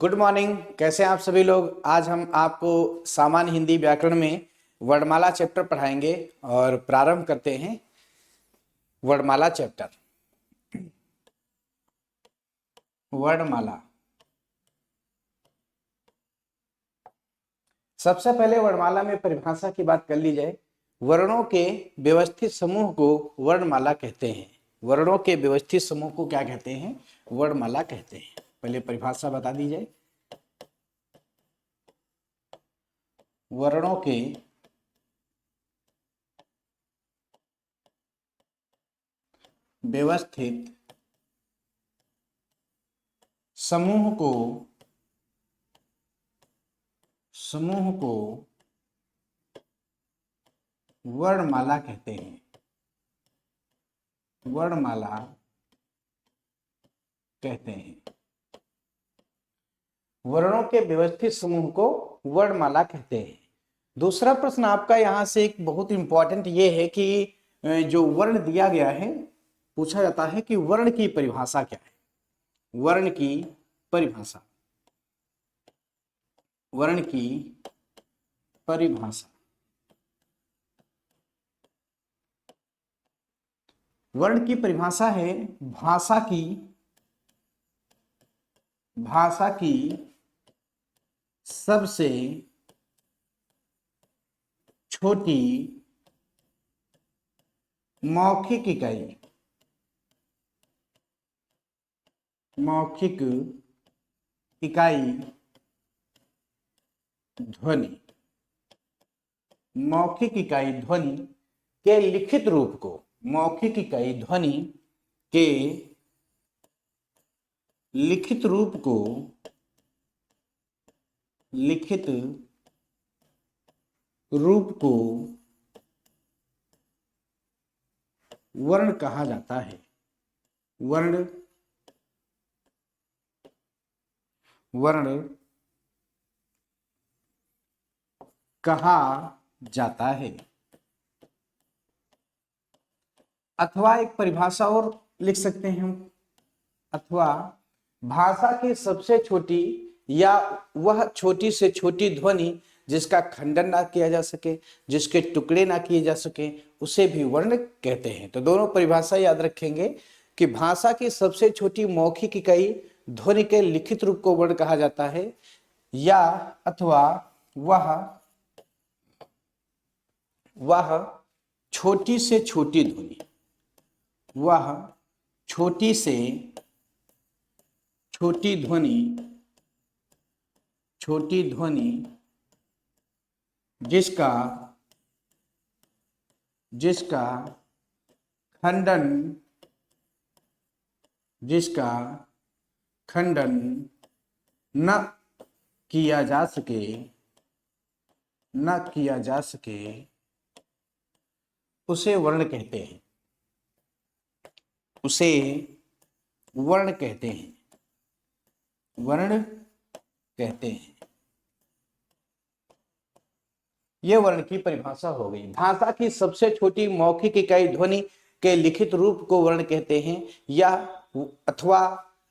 Good morning. कैसे हैं आप सभी लोग। आज हम आपको सामान्य हिंदी व्याकरण में वर्णमाला चैप्टर पढ़ाएंगे और प्रारंभ करते हैं वर्णमाला चैप्टर। वर्णमाला, सबसे पहले वर्णमाला में परिभाषा की बात कर ली जाए। वर्णों के व्यवस्थित समूह को वर्णमाला कहते हैं। वर्णों के व्यवस्थित समूह को क्या कहते हैं? वर्णमाला कहते हैं। पहले परिभाषा बता दी जाए। वर्णों के व्यवस्थित समूह को वर्णमाला कहते हैं। वर्णमाला कहते हैं। वर्णों के व्यवस्थित समूह को वर्णमाला कहते हैं। दूसरा प्रश्न आपका यहां से एक बहुत इंपॉर्टेंट ये है कि जो वर्ण दिया गया है, पूछा जाता है कि वर्ण की परिभाषा क्या है। वर्ण की परिभाषा, वर्ण की परिभाषा। वर्ण की परिभाषा है भाषा की सबसे छोटी मौखिक इकाई। मौखिक इकाई ध्वनि। मौखिक इकाई ध्वनि के लिखित रूप को, मौखिक इकाई ध्वनि के लिखित रूप को, लिखित रूप को वर्ण कहा जाता है। वर्ण कहा जाता है। अथवा एक परिभाषा और लिख सकते हैं हम, अथवा भाषा की सबसे छोटी या वह छोटी से छोटी ध्वनि जिसका खंडन ना किया जा सके, जिसके टुकड़े ना किए जा सके, उसे भी वर्ण कहते हैं। तो दोनों परिभाषा याद रखेंगे कि भाषा की सबसे छोटी मौखिक इकाई ध्वनि के लिखित रूप को वर्ण कहा जाता है, या अथवा वह छोटी से छोटी ध्वनि, वह छोटी से छोटी ध्वनि, छोटी ध्वनि जिसका खंडन न किया जा सके, उसे वर्ण कहते हैं। उसे वर्ण कहते हैं। वर्ण कहते हैं। यह वर्ण की परिभाषा हो गई। भाषा की सबसे छोटी मौखिक इकाई ध्वनि के लिखित रूप को वर्ण कहते हैं, या अथवा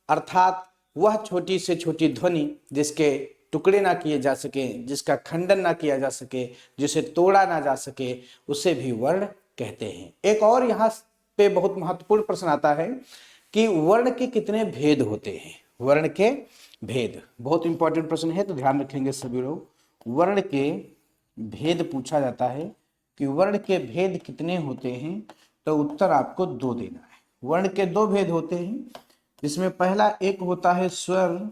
अर्थात वह छोटी से छोटी ध्वनि जिसके टुकड़े ना किए जा सके, जिसका खंडन ना किया जा सके, जिसे तोड़ा ना जा सके, उसे भी वर्ण कहते हैं। एक और यहाँ पे बहुत महत्वपूर्ण प्रश्न आता है कि वर्ण के कितने भेद होते हैं। वर्ण के भेद बहुत इंपॉर्टेंट प्रश्न है, तो ध्यान रखेंगे सभी लोग। वर्ण के भेद पूछा जाता है कि वर्ण के भेद कितने होते हैं, तो उत्तर आपको 2 देना है। वर्ण के 2 भेद होते हैं, जिसमें पहला एक होता है स्वर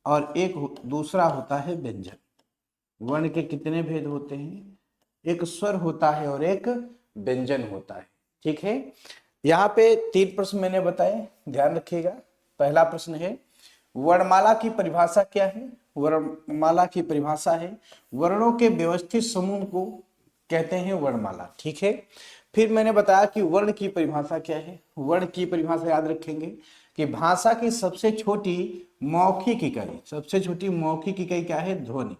और एक दूसरा होता है व्यंजन। वर्ण के कितने भेद होते हैं? एक स्वर होता है और एक व्यंजन होता है। ठीक है, यहाँ पे 3 प्रश्न मैंने बताए, ध्यान रखिएगा। पहला प्रश्न है वर्णमाला की परिभाषा क्या है? वर्णमाला की परिभाषा है वर्णों के व्यवस्थित समूह को कहते हैं वर्णमाला। ठीक है, फिर मैंने बताया कि वर्ण की परिभाषा क्या है। वर्ण की परिभाषा याद रखेंगे कि भाषा की सबसे छोटी मौखिक इकाई, सबसे छोटी मौखिक इकाई क्या है? ध्वनि।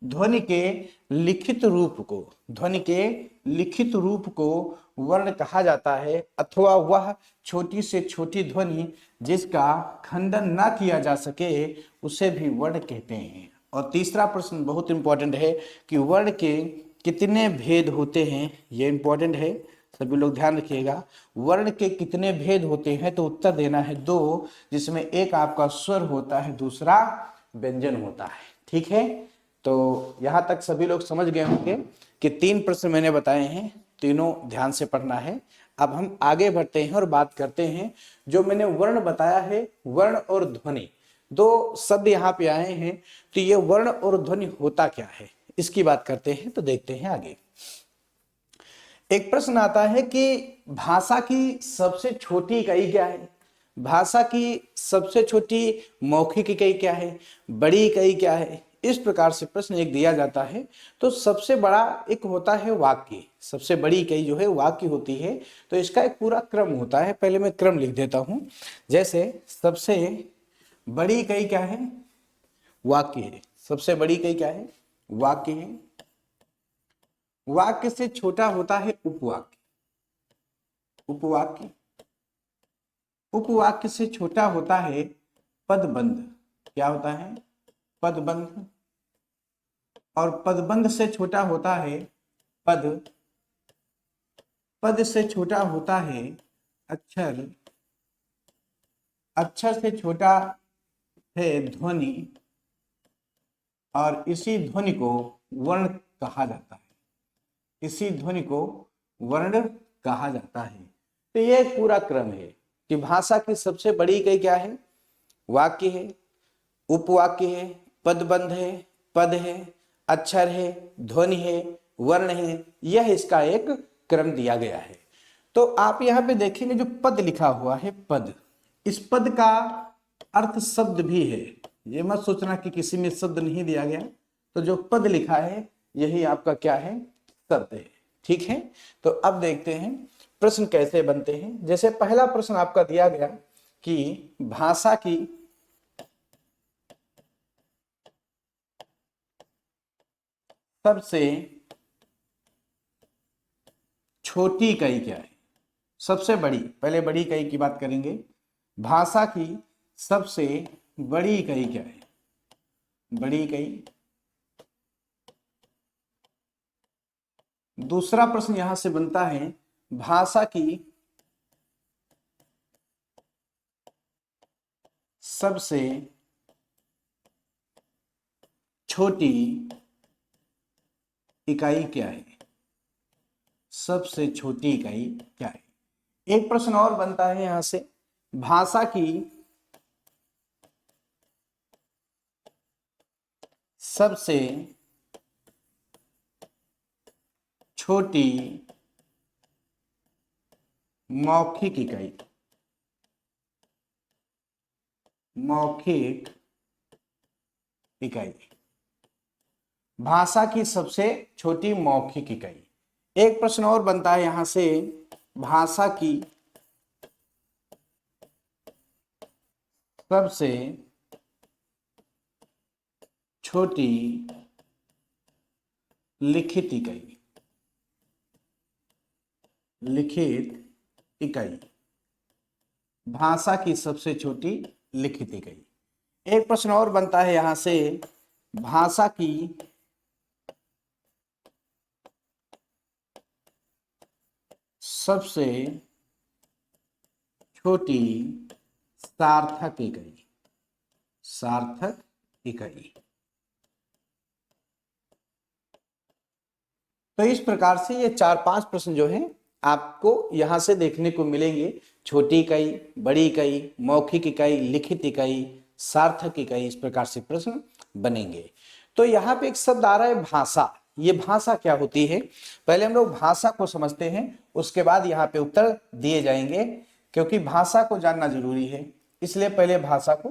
ध्वनि के लिखित रूप को, ध्वनि के लिखित रूप को वर्ण कहा जाता है, अथवा वह छोटी से छोटी ध्वनि जिसका खंडन ना किया जा सके उसे भी वर्ण कहते हैं। और तीसरा प्रश्न बहुत इंपॉर्टेंट है कि वर्ण के कितने भेद होते हैं, ये इंपॉर्टेंट है, सभी लोग ध्यान रखिएगा। वर्ण के कितने भेद होते हैं, तो उत्तर देना है 2, जिसमें एक आपका स्वर होता है, दूसरा व्यंजन होता है। ठीक है, तो यहां तक सभी लोग समझ गए होंगे कि 3 प्रश्न मैंने बताए हैं, तीनों ध्यान से पढ़ना है। अब हम आगे बढ़ते हैं और बात करते हैं, जो मैंने वर्ण बताया है, वर्ण और ध्वनि 2 शब्द यहाँ पे आए हैं, तो ये वर्ण और ध्वनि होता क्या है, इसकी बात करते हैं। तो देखते हैं आगे। एक प्रश्न आता है कि भाषा की सबसे छोटी इकाई क्या है, भाषा की सबसे छोटी मौखिक इकाई क्या है, बड़ी इकाई क्या है, इस प्रकार से प्रश्न एक दिया जाता है। तो सबसे बड़ा एक होता है वाक्य, सबसे बड़ी इकाई जो है वाक्य होती है। तो इसका एक पूरा क्रम होता है, पहले मैं क्रम लिख देता हूं। जैसे सबसे बड़ी इकाई क्या है, वाक्य है। सबसे बड़ी इकाई क्या है, वाक्य है। वाक्य से छोटा होता है उपवाक्य, उपवाक्य। उपवाक्य से छोटा होता है पदबंध, क्या होता है, पदबंध। और पदबंध से छोटा होता है पद, पद से छोटा होता है अक्षर, अक्षर से छोटा है ध्वनि, और इसी ध्वनि को वर्ण कहा जाता है, इसी ध्वनि को वर्ण कहा जाता है। तो ये एक पूरा क्रम है कि भाषा की सबसे बड़ी इकाई क्या है, वाक्य है, उपवाक्य है, पदबंध है, पद है, अक्षर है, ध्वनि है, वर्ण है। यह इसका एक क्रम दिया गया है। तो आप यहाँ पे देखेंगे जो पद लिखा हुआ है, पद, इस पद का अर्थ शब्द भी है। ये मत सोचना कि किसी में शब्द नहीं दिया गया, तो जो पद लिखा है यही आपका क्या है, शब्द है। ठीक है, तो अब देखते हैं प्रश्न कैसे बनते हैं। जैसे पहला प्रश्न आपका दिया गया कि भाषा की सबसे छोटी इकाई क्या है, सबसे बड़ी, पहले बड़ी इकाई की बात करेंगे। भाषा की सबसे बड़ी इकाई क्या है, बड़ी इकाई। दूसरा प्रश्न यहां से बनता है, भाषा की सबसे छोटी इकाई क्या है, सबसे छोटी इकाई क्या है। एक प्रश्न और बनता है यहां से, भाषा की सबसे छोटी मौखिक इकाई, मौखिक इकाई। भाषा की सबसे छोटी मौखिक इकाई। एक प्रश्न और बनता है यहां से, भाषा की सबसे छोटी लिखित इकाई, लिखित इकाई। भाषा की सबसे छोटी लिखित इकाई। एक प्रश्न और बनता है यहां से, भाषा की सबसे छोटी सार्थक इकाई, सार्थक इकाई। तो इस प्रकार से ये 4-5 प्रश्न जो हैं आपको यहां से देखने को मिलेंगे। छोटी इकाई, बड़ी इकाई, मौखिक इकाई, लिखित इकाई, सार्थक इकाई, इस प्रकार से प्रश्न बनेंगे। तो यहाँ पे एक शब्द आ रहा है भाषा। ये भाषा क्या होती है, पहले हम लोग भाषा को समझते हैं, उसके बाद यहाँ पे उत्तर दिए जाएंगे, क्योंकि भाषा को जानना जरूरी है, इसलिए पहले भाषा को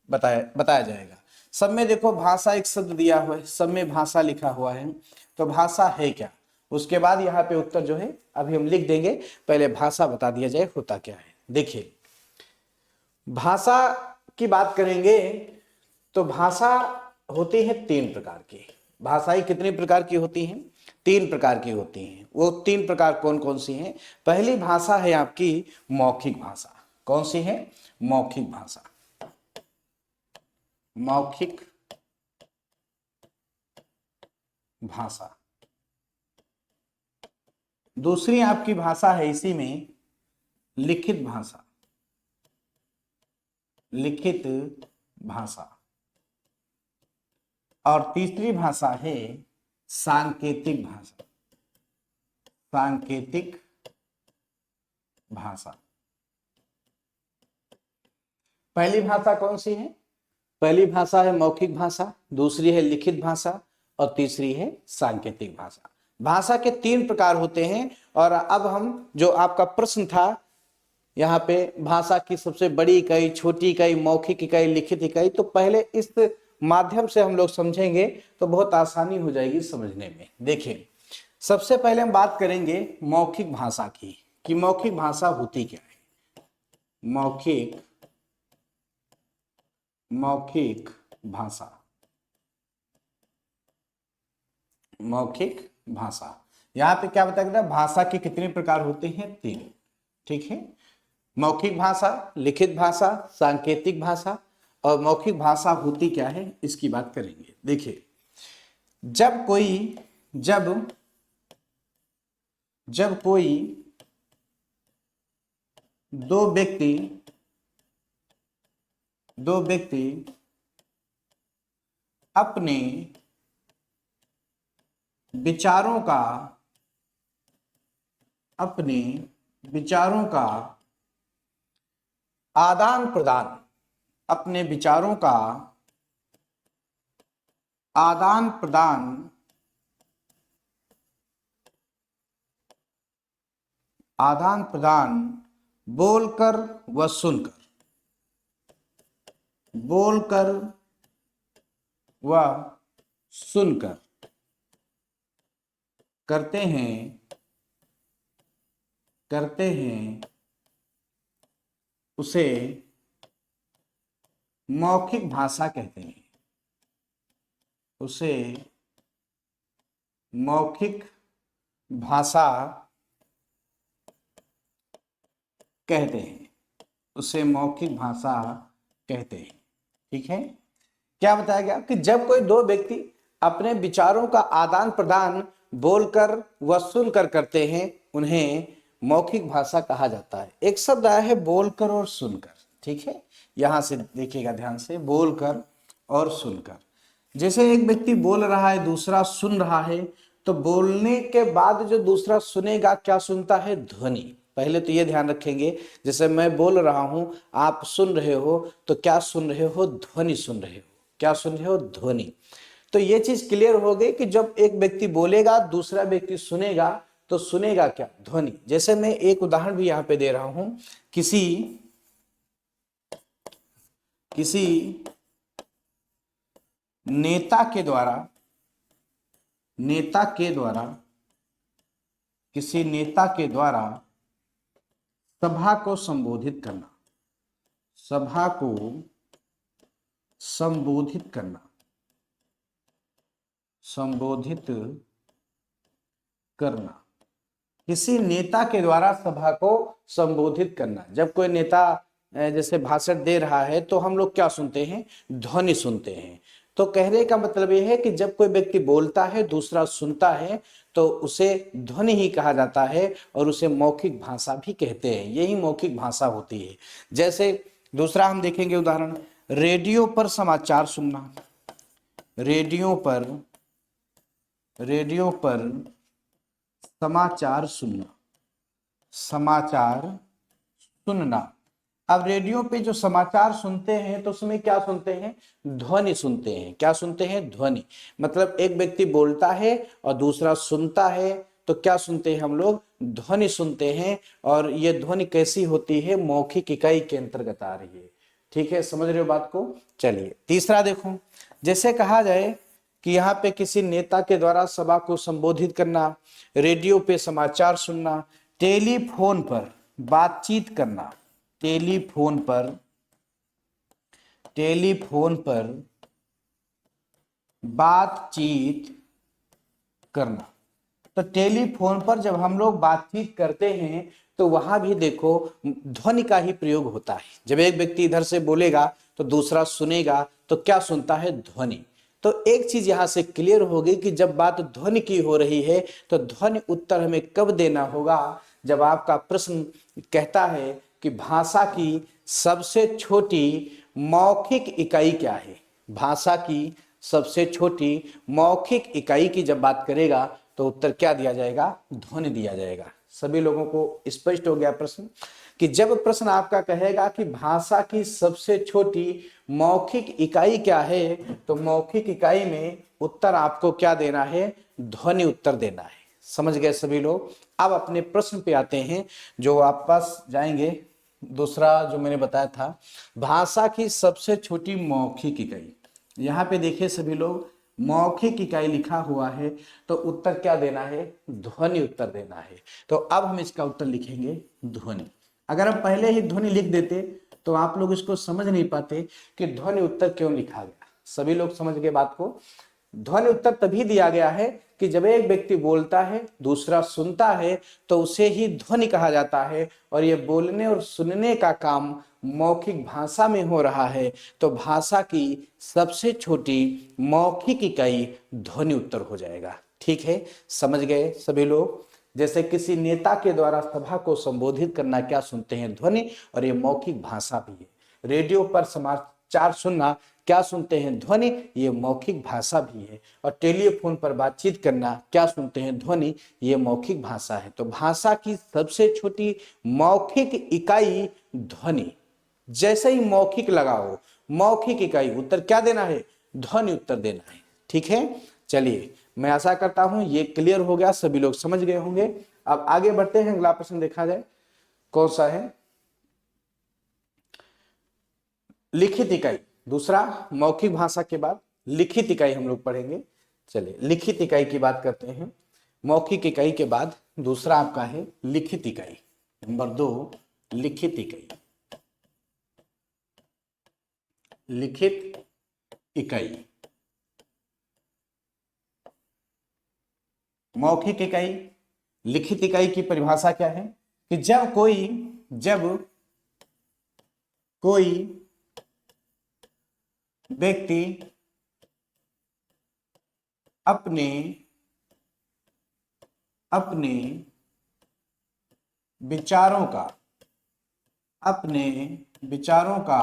बताया जाएगा। सब में देखो भाषा एक शब्द दिया हुआ है, सब में भाषा लिखा हुआ है, तो भाषा है क्या, उसके बाद यहाँ पे उत्तर जो है अभी हम लिख देंगे, पहले भाषा बता दिया जाए होता क्या है। देखिए, भाषा की बात करेंगे तो भाषा होती है 3 प्रकार की। भाषाएं कितने प्रकार की होती हैं? 3 प्रकार की होती हैं। वो 3 प्रकार कौन कौन सी हैं? पहली भाषा है आपकी मौखिक भाषा। कौन सी है? मौखिक भाषा। मौखिक भाषा। दूसरी आपकी भाषा है इसी में लिखित भाषा। लिखित भाषा। और तीसरी भाषा है सांकेतिक भाषा। सांकेतिक भाषा। पहली भाषा कौन सी है? पहली भाषा है मौखिक भाषा, दूसरी है लिखित भाषा और तीसरी है सांकेतिक भाषा। भाषा के 3 प्रकार होते हैं। और अब हम जो आपका प्रश्न था यहाँ पे भाषा की सबसे बड़ी इकाई, छोटी इकाई, मौखिक इकाई, लिखित इकाई, तो पहले इस माध्यम से हम लोग समझेंगे तो बहुत आसानी हो जाएगी समझने में। देखिए, सबसे पहले हम बात करेंगे मौखिक भाषा की कि मौखिक भाषा होती क्या है। मौखिक भाषा। मौखिक भाषा, यहाँ पे क्या बताया गया? भाषा के कितने प्रकार होते हैं? 3। ठीक है, मौखिक भाषा, लिखित भाषा, सांकेतिक भाषा। और मौखिक भाषा होती क्या है इसकी बात करेंगे। देखिए, जब कोई दो व्यक्ति अपने विचारों का आदान प्रदान, अपने विचारों का आदान प्रदान बोलकर व सुनकर करते हैं उसे मौखिक भाषा कहते हैं। उसे मौखिक भाषा कहते हैं। उसे मौखिक भाषा कहते हैं। ठीक है, क्या बताया गया कि जब कोई दो व्यक्ति अपने विचारों का आदान प्रदान बोलकर व सुनकर करते हैं, उन्हें मौखिक भाषा कहा जाता है। एक शब्द आया है बोलकर और सुनकर। ठीक है, यहां से देखिएगा ध्यान से, बोलकर और सुनकर। जैसे एक व्यक्ति बोल रहा है, दूसरा सुन रहा है, तो बोलने के बाद जो दूसरा सुनेगा, क्या सुनता है? ध्वनि। पहले तो ये ध्यान रखेंगे, जैसे मैं बोल रहा हूं, आप सुन रहे हो, तो क्या सुन रहे हो? ध्वनि सुन रहे हो। क्या सुन रहे हो? ध्वनि। तो ये चीज क्लियर हो गई कि जब एक व्यक्ति बोलेगा, दूसरा व्यक्ति सुनेगा, तो सुनेगा क्या? ध्वनि। जैसे मैं एक उदाहरण भी यहां पे दे रहा हूं, किसी नेता के द्वारा किसी नेता के द्वारा सभा को संबोधित करना। सभा को संबोधित करना। संबोधित करना। किसी नेता के द्वारा सभा को संबोधित करना। जब कोई नेता जैसे भाषण दे रहा है, तो हम लोग क्या सुनते हैं? ध्वनि सुनते हैं। तो कहने का मतलब यह है कि जब कोई व्यक्ति बोलता है, दूसरा सुनता है, तो उसे ध्वनि ही कहा जाता है और उसे मौखिक भाषा भी कहते हैं। यही मौखिक भाषा होती है। जैसे दूसरा हम देखेंगे उदाहरण, रेडियो पर समाचार सुनना। रेडियो पर समाचार सुनना। अब रेडियो पे जो समाचार सुनते हैं, तो उसमें क्या सुनते हैं? ध्वनि सुनते हैं। क्या सुनते हैं? ध्वनि। मतलब एक व्यक्ति बोलता है और दूसरा सुनता है, तो क्या सुनते हैं हम लोग? ध्वनि सुनते हैं। और ये ध्वनि कैसी होती है? मौखिक इकाई के अंतर्गत आ रही है। ठीक है, समझ रहे हो बात को? चलिए तीसरा देखो, जैसे कहा जाए कि यहाँ पे किसी नेता के द्वारा सभा को संबोधित करना, रेडियो पे समाचार सुनना, टेलीफोन पर बातचीत करना। टेलीफोन पर बातचीत करना। तो टेलीफोन पर जब हम लोग बातचीत करते हैं तो वहां भी देखो ध्वनि का ही प्रयोग होता है। जब एक व्यक्ति इधर से बोलेगा तो दूसरा सुनेगा, तो क्या सुनता है? ध्वनि। तो एक चीज यहां से क्लियर होगी कि जब बात ध्वनि की हो रही है तो ध्वनि उत्तर हमें कब देना होगा? जब आपका प्रश्न कहता है कि भाषा की सबसे छोटी मौखिक इकाई क्या है। भाषा की सबसे छोटी मौखिक इकाई की जब बात करेगा तो उत्तर क्या दिया जाएगा? ध्वनि दिया जाएगा। सभी लोगों को स्पष्ट हो गया प्रश्न? कि जब प्रश्न आपका कहेगा कि भाषा की सबसे छोटी मौखिक इकाई क्या है, तो मौखिक इकाई में उत्तर आपको क्या देना है? ध्वनि उत्तर देना है। समझ गए सभी लोग? अब अपने प्रश्न पे आते हैं, जो आप पास जाएंगे। दूसरा जो मैंने बताया था, भाषा की सबसे छोटी मौखिक इकाई। यहाँ पे देखिए सभी लोग, मौखिक इकाई लिखा हुआ है, तो उत्तर क्या देना है? ध्वनि उत्तर देना है। तो अब हम इसका उत्तर लिखेंगे ध्वनि। अगर हम पहले ही ध्वनि लिख देते तो आप लोग इसको समझ नहीं पाते कि ध्वनि उत्तर क्यों लिखा गया। सभी लोग समझ गए बात को? ध्वनि उत्तर तभी दिया गया है कि जब एक व्यक्ति बोलता है, दूसरा सुनता है, तो उसे ही ध्वनि कहा जाता है। और ये बोलने और सुनने का काम मौखिक भाषा में हो रहा है। तो भाषा की सबसे छोटी मौखिक इकाई ध्वनि उत्तर हो जाएगा। ठीक है, समझ गए सभी लोग? जैसे किसी नेता के द्वारा सभा को संबोधित करना क्या सुनते हैं? ध्वनि। और ये मौखिक भाषा भी है। रेडियो पर समाचार सुनना क्या सुनते हैं? ध्वनि। ये मौखिक भाषा भी है। और टेलीफोन पर बातचीत करना क्या सुनते हैं? ध्वनि। ये मौखिक भाषा है। तो भाषा की सबसे छोटी मौखिक इकाई ध्वनि। जैसे ही मौखिक लगाओ, मौखिक इकाई, उत्तर क्या देना है? ध्वनि उत्तर देना है। ठीक है, चलिए मैं आशा करता हूं ये क्लियर हो गया, सभी लोग समझ गए होंगे। अब आगे बढ़ते हैं, अगला प्रश्न देखा जाए कौन सा है। लिखित इकाई। दूसरा, मौखिक भाषा के बाद लिखित इकाई हम लोग पढ़ेंगे। चलिए लिखित इकाई की बात करते हैं। मौखिक इकाई के बाद दूसरा आपका है लिखित इकाई। नंबर 2, लिखित इकाई। लिखित इकाई। मौखिक इकाई, लिखित इकाई की परिभाषा क्या है? कि जब कोई व्यक्ति अपने विचारों का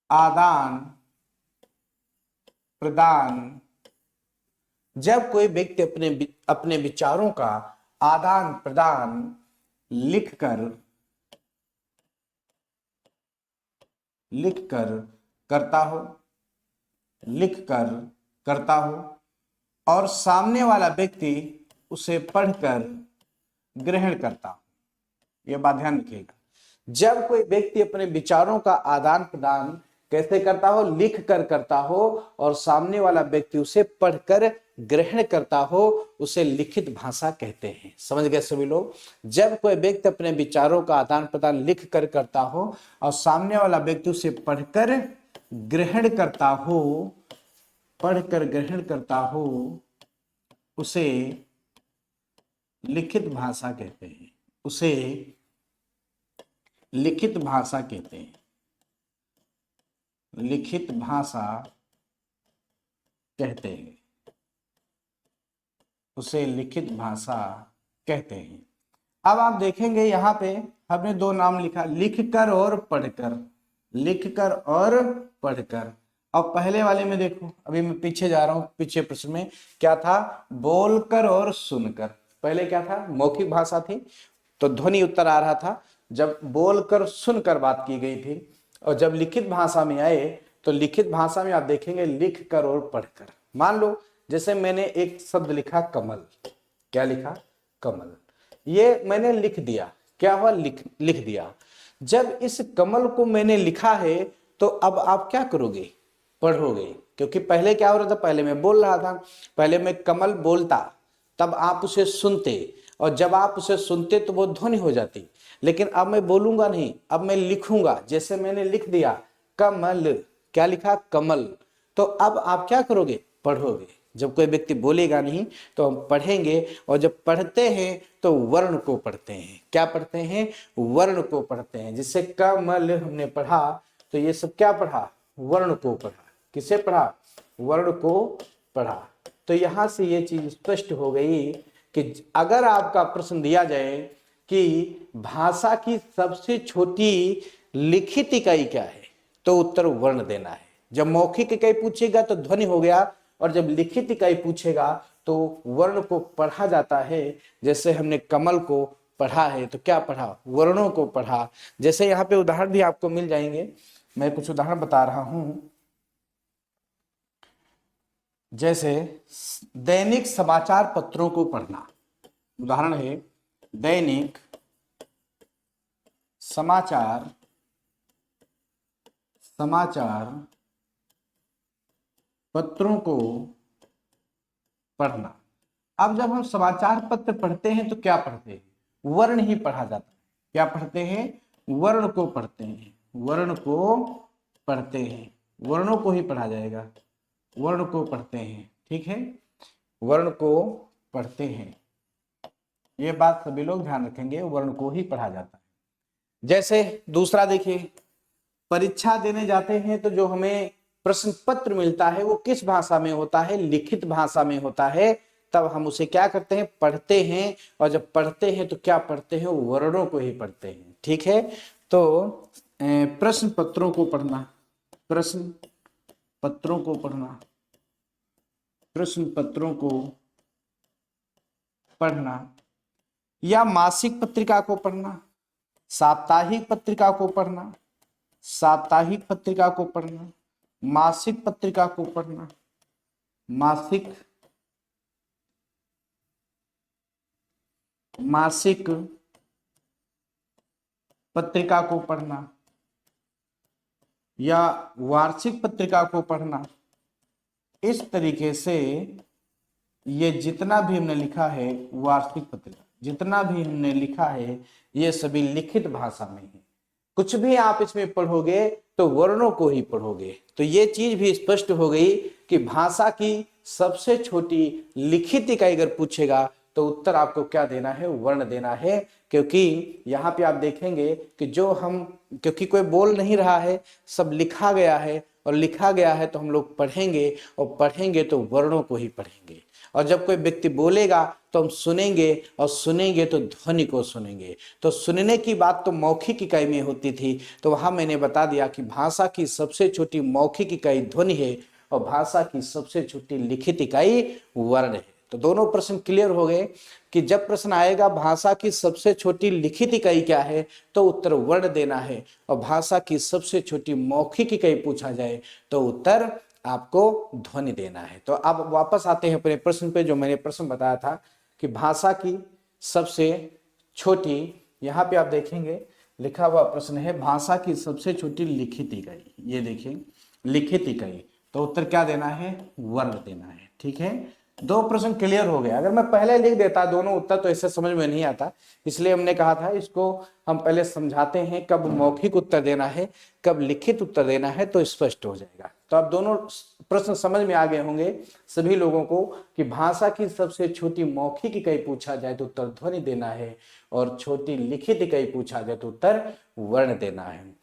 आदान प्रदान, जब कोई व्यक्ति अपने विचारों का आदान प्रदान लिखकर करता हो और सामने वाला व्यक्ति उसे पढ़कर ग्रहण करता हो। यह बात ध्यान रखिएगा। जब कोई व्यक्ति अपने विचारों का आदान प्रदान कैसे करता हो? लिख कर करता हो, और सामने वाला व्यक्ति उसे पढ़कर ग्रहण करता हो, उसे लिखित भाषा कहते हैं। समझ गए सभी लोग? जब कोई व्यक्ति अपने विचारों का आदान प्रदान लिख कर करता हो और सामने वाला व्यक्ति उसे पढ़कर ग्रहण करता हो, उसे लिखित भाषा कहते हैं। उसे लिखित भाषा कहते हैं। लिखित भाषा कहते हैं। उसे लिखित भाषा कहते हैं। अब आप देखेंगे यहाँ पे हमने दो नाम लिखा, लिखकर और पढ़कर। लिखकर और पढ़कर। अब पहले वाले में देखो, अभी मैं पीछे जा रहा हूं, पीछे प्रश्न में क्या था? बोलकर और सुनकर। पहले क्या था? मौखिक भाषा थी तो ध्वनि उत्तर आ रहा था। जब बोलकर सुनकर बात की गई थी, और जब लिखित भाषा में आए तो लिखित भाषा में आप देखेंगे लिख कर और पढ़कर। मान लो जैसे मैंने एक शब्द लिखा कमल। क्या लिखा? कमल। ये मैंने लिख दिया। क्या हुआ? लिख दिया। जब इस कमल को मैंने लिखा है तो अब आप क्या करोगे? पढ़ोगे। क्योंकि पहले क्या हो रहा था? पहले मैं बोल रहा था, पहले मैं कमल बोलता, तब आप उसे सुनते, और जब आप उसे सुनते तो वो ध्वनि हो जाती। लेकिन अब मैं बोलूंगा नहीं, अब मैं लिखूंगा। जैसे मैंने लिख दिया कमल। क्या लिखा? कमल। तो अब आप क्या करोगे, पढ़ोगे। जब कोई व्यक्ति बोलेगा नहीं तो हम पढ़ेंगे, और जब पढ़ते हैं तो वर्ण को पढ़ते हैं। क्या पढ़ते हैं, वर्ण को पढ़ते हैं। जिससे कमल हमने पढ़ा, तो ये सब क्या पढ़ा, वर्ण को पढ़ा। किसे पढ़ा, वर्ण को पढ़ा। तो यहां से ये चीज स्पष्ट हो गई कि अगर आपका प्रश्न दिया जाए कि भाषा की सबसे छोटी लिखित इकाई क्या है, तो उत्तर वर्ण देना है। जब मौखिक इकाई पूछेगा तो ध्वनि हो गया, और जब लिखित इकाई पूछेगा तो वर्ण को पढ़ा जाता है। जैसे हमने कमल को पढ़ा है, तो क्या पढ़ा, वर्णों को पढ़ा। जैसे यहाँ पे उदाहरण भी आपको मिल जाएंगे, मैं कुछ उदाहरण बता रहा हूं। जैसे दैनिक समाचार पत्रों को पढ़ना, उदाहरण है दैनिक समाचार पत्रों को पढ़ना। अब जब हम समाचार पत्र पढ़ते हैं तो क्या पढ़ते हैं, वर्ण ही पढ़ा जाता है। क्या पढ़ते हैं, वर्ण को पढ़ते हैं, वर्ण को पढ़ते हैं, वर्णों को ही पढ़ा जाएगा, वर्ण को पढ़ते हैं। ठीक है, वर्ण को पढ़ते हैं, ये बात सभी लोग ध्यान रखेंगे, वर्ण को ही पढ़ा जाता है। जैसे दूसरा देखिए, परीक्षा देने जाते हैं तो जो हमें प्रश्न पत्र मिलता है वो किस भाषा में होता है, लिखित भाषा में होता है। तब हम उसे क्या करते हैं, पढ़ते हैं। और जब पढ़ते हैं तो क्या पढ़ते हैं, वर्णों को ही पढ़ते हैं। ठीक है, तो प्रश्न पत्रों को पढ़ना, प्रश्न पत्रों को पढ़ना, प्रश्न पत्रों को पढ़ना, या मासिक पत्रिका को पढ़ना, साप्ताहिक पत्रिका को पढ़ना, साप्ताहिक पत्रिका को पढ़ना, मासिक पत्रिका को पढ़ना, मासिक पत्रिका को पढ़ना, या वार्षिक पत्रिका को पढ़ना। इस तरीके से ये जितना भी हमने लिखा है, वार्षिक पत्रिका जितना भी हमने लिखा है, ये सभी लिखित भाषा में है। कुछ भी आप इसमें पढ़ोगे तो वर्णों को ही पढ़ोगे। तो ये चीज भी स्पष्ट हो गई कि भाषा की सबसे छोटी लिखित इकाई अगर पूछेगा तो उत्तर आपको क्या देना है, वर्ण देना है। क्योंकि यहाँ पे आप देखेंगे कि क्योंकि कोई बोल नहीं रहा है, सब लिखा गया है, और लिखा गया है तो हम लोग पढ़ेंगे, और पढ़ेंगे तो वर्णों को ही पढ़ेंगे। और जब कोई व्यक्ति बोलेगा तो हम सुनेंगे, और सुनेंगे तो ध्वनि को सुनेंगे। तो सुनने की बात तो मौखिक इकाई में होती थी, तो वहां मैंने बता दिया कि भाषा की सबसे छोटी मौखिक इकाई ध्वनि है, और भाषा की सबसे छोटी लिखित इकाई वर्ण है। तो दोनों प्रश्न क्लियर हो गए कि जब प्रश्न आएगा भाषा की सबसे छोटी लिखित इकाई क्या है, तो उत्तर वर्ण देना है। और भाषा की सबसे छोटी मौखिक इकाई पूछा जाए तो उत्तर आपको ध्वनि देना है। तो अब वापस आते हैं अपने प्रश्न पे, जो मैंने प्रश्न बताया था कि भाषा की सबसे छोटी, यहाँ पे आप देखेंगे लिखा हुआ प्रश्न है भाषा की सबसे छोटी लिखित इकाई। ये देखिए लिखित इकाई, तो उत्तर क्या देना है, वर्ण देना है। ठीक है, दो प्रश्न क्लियर हो गए। अगर मैं पहले लिख देता दोनों उत्तर तो इससे समझ में नहीं आता, इसलिए हमने कहा था इसको हम पहले समझाते हैं, कब मौखिक उत्तर देना है, कब लिखित उत्तर देना है, तो स्पष्ट हो जाएगा। तो अब दोनों प्रश्न समझ में आ गए होंगे सभी लोगों को कि भाषा की सबसे छोटी मौखिक इकाई पूछा जाए तो उत्तर ध्वनि देना है, और छोटी लिखित इकाई पूछा जाए तो उत्तर वर्ण देना है।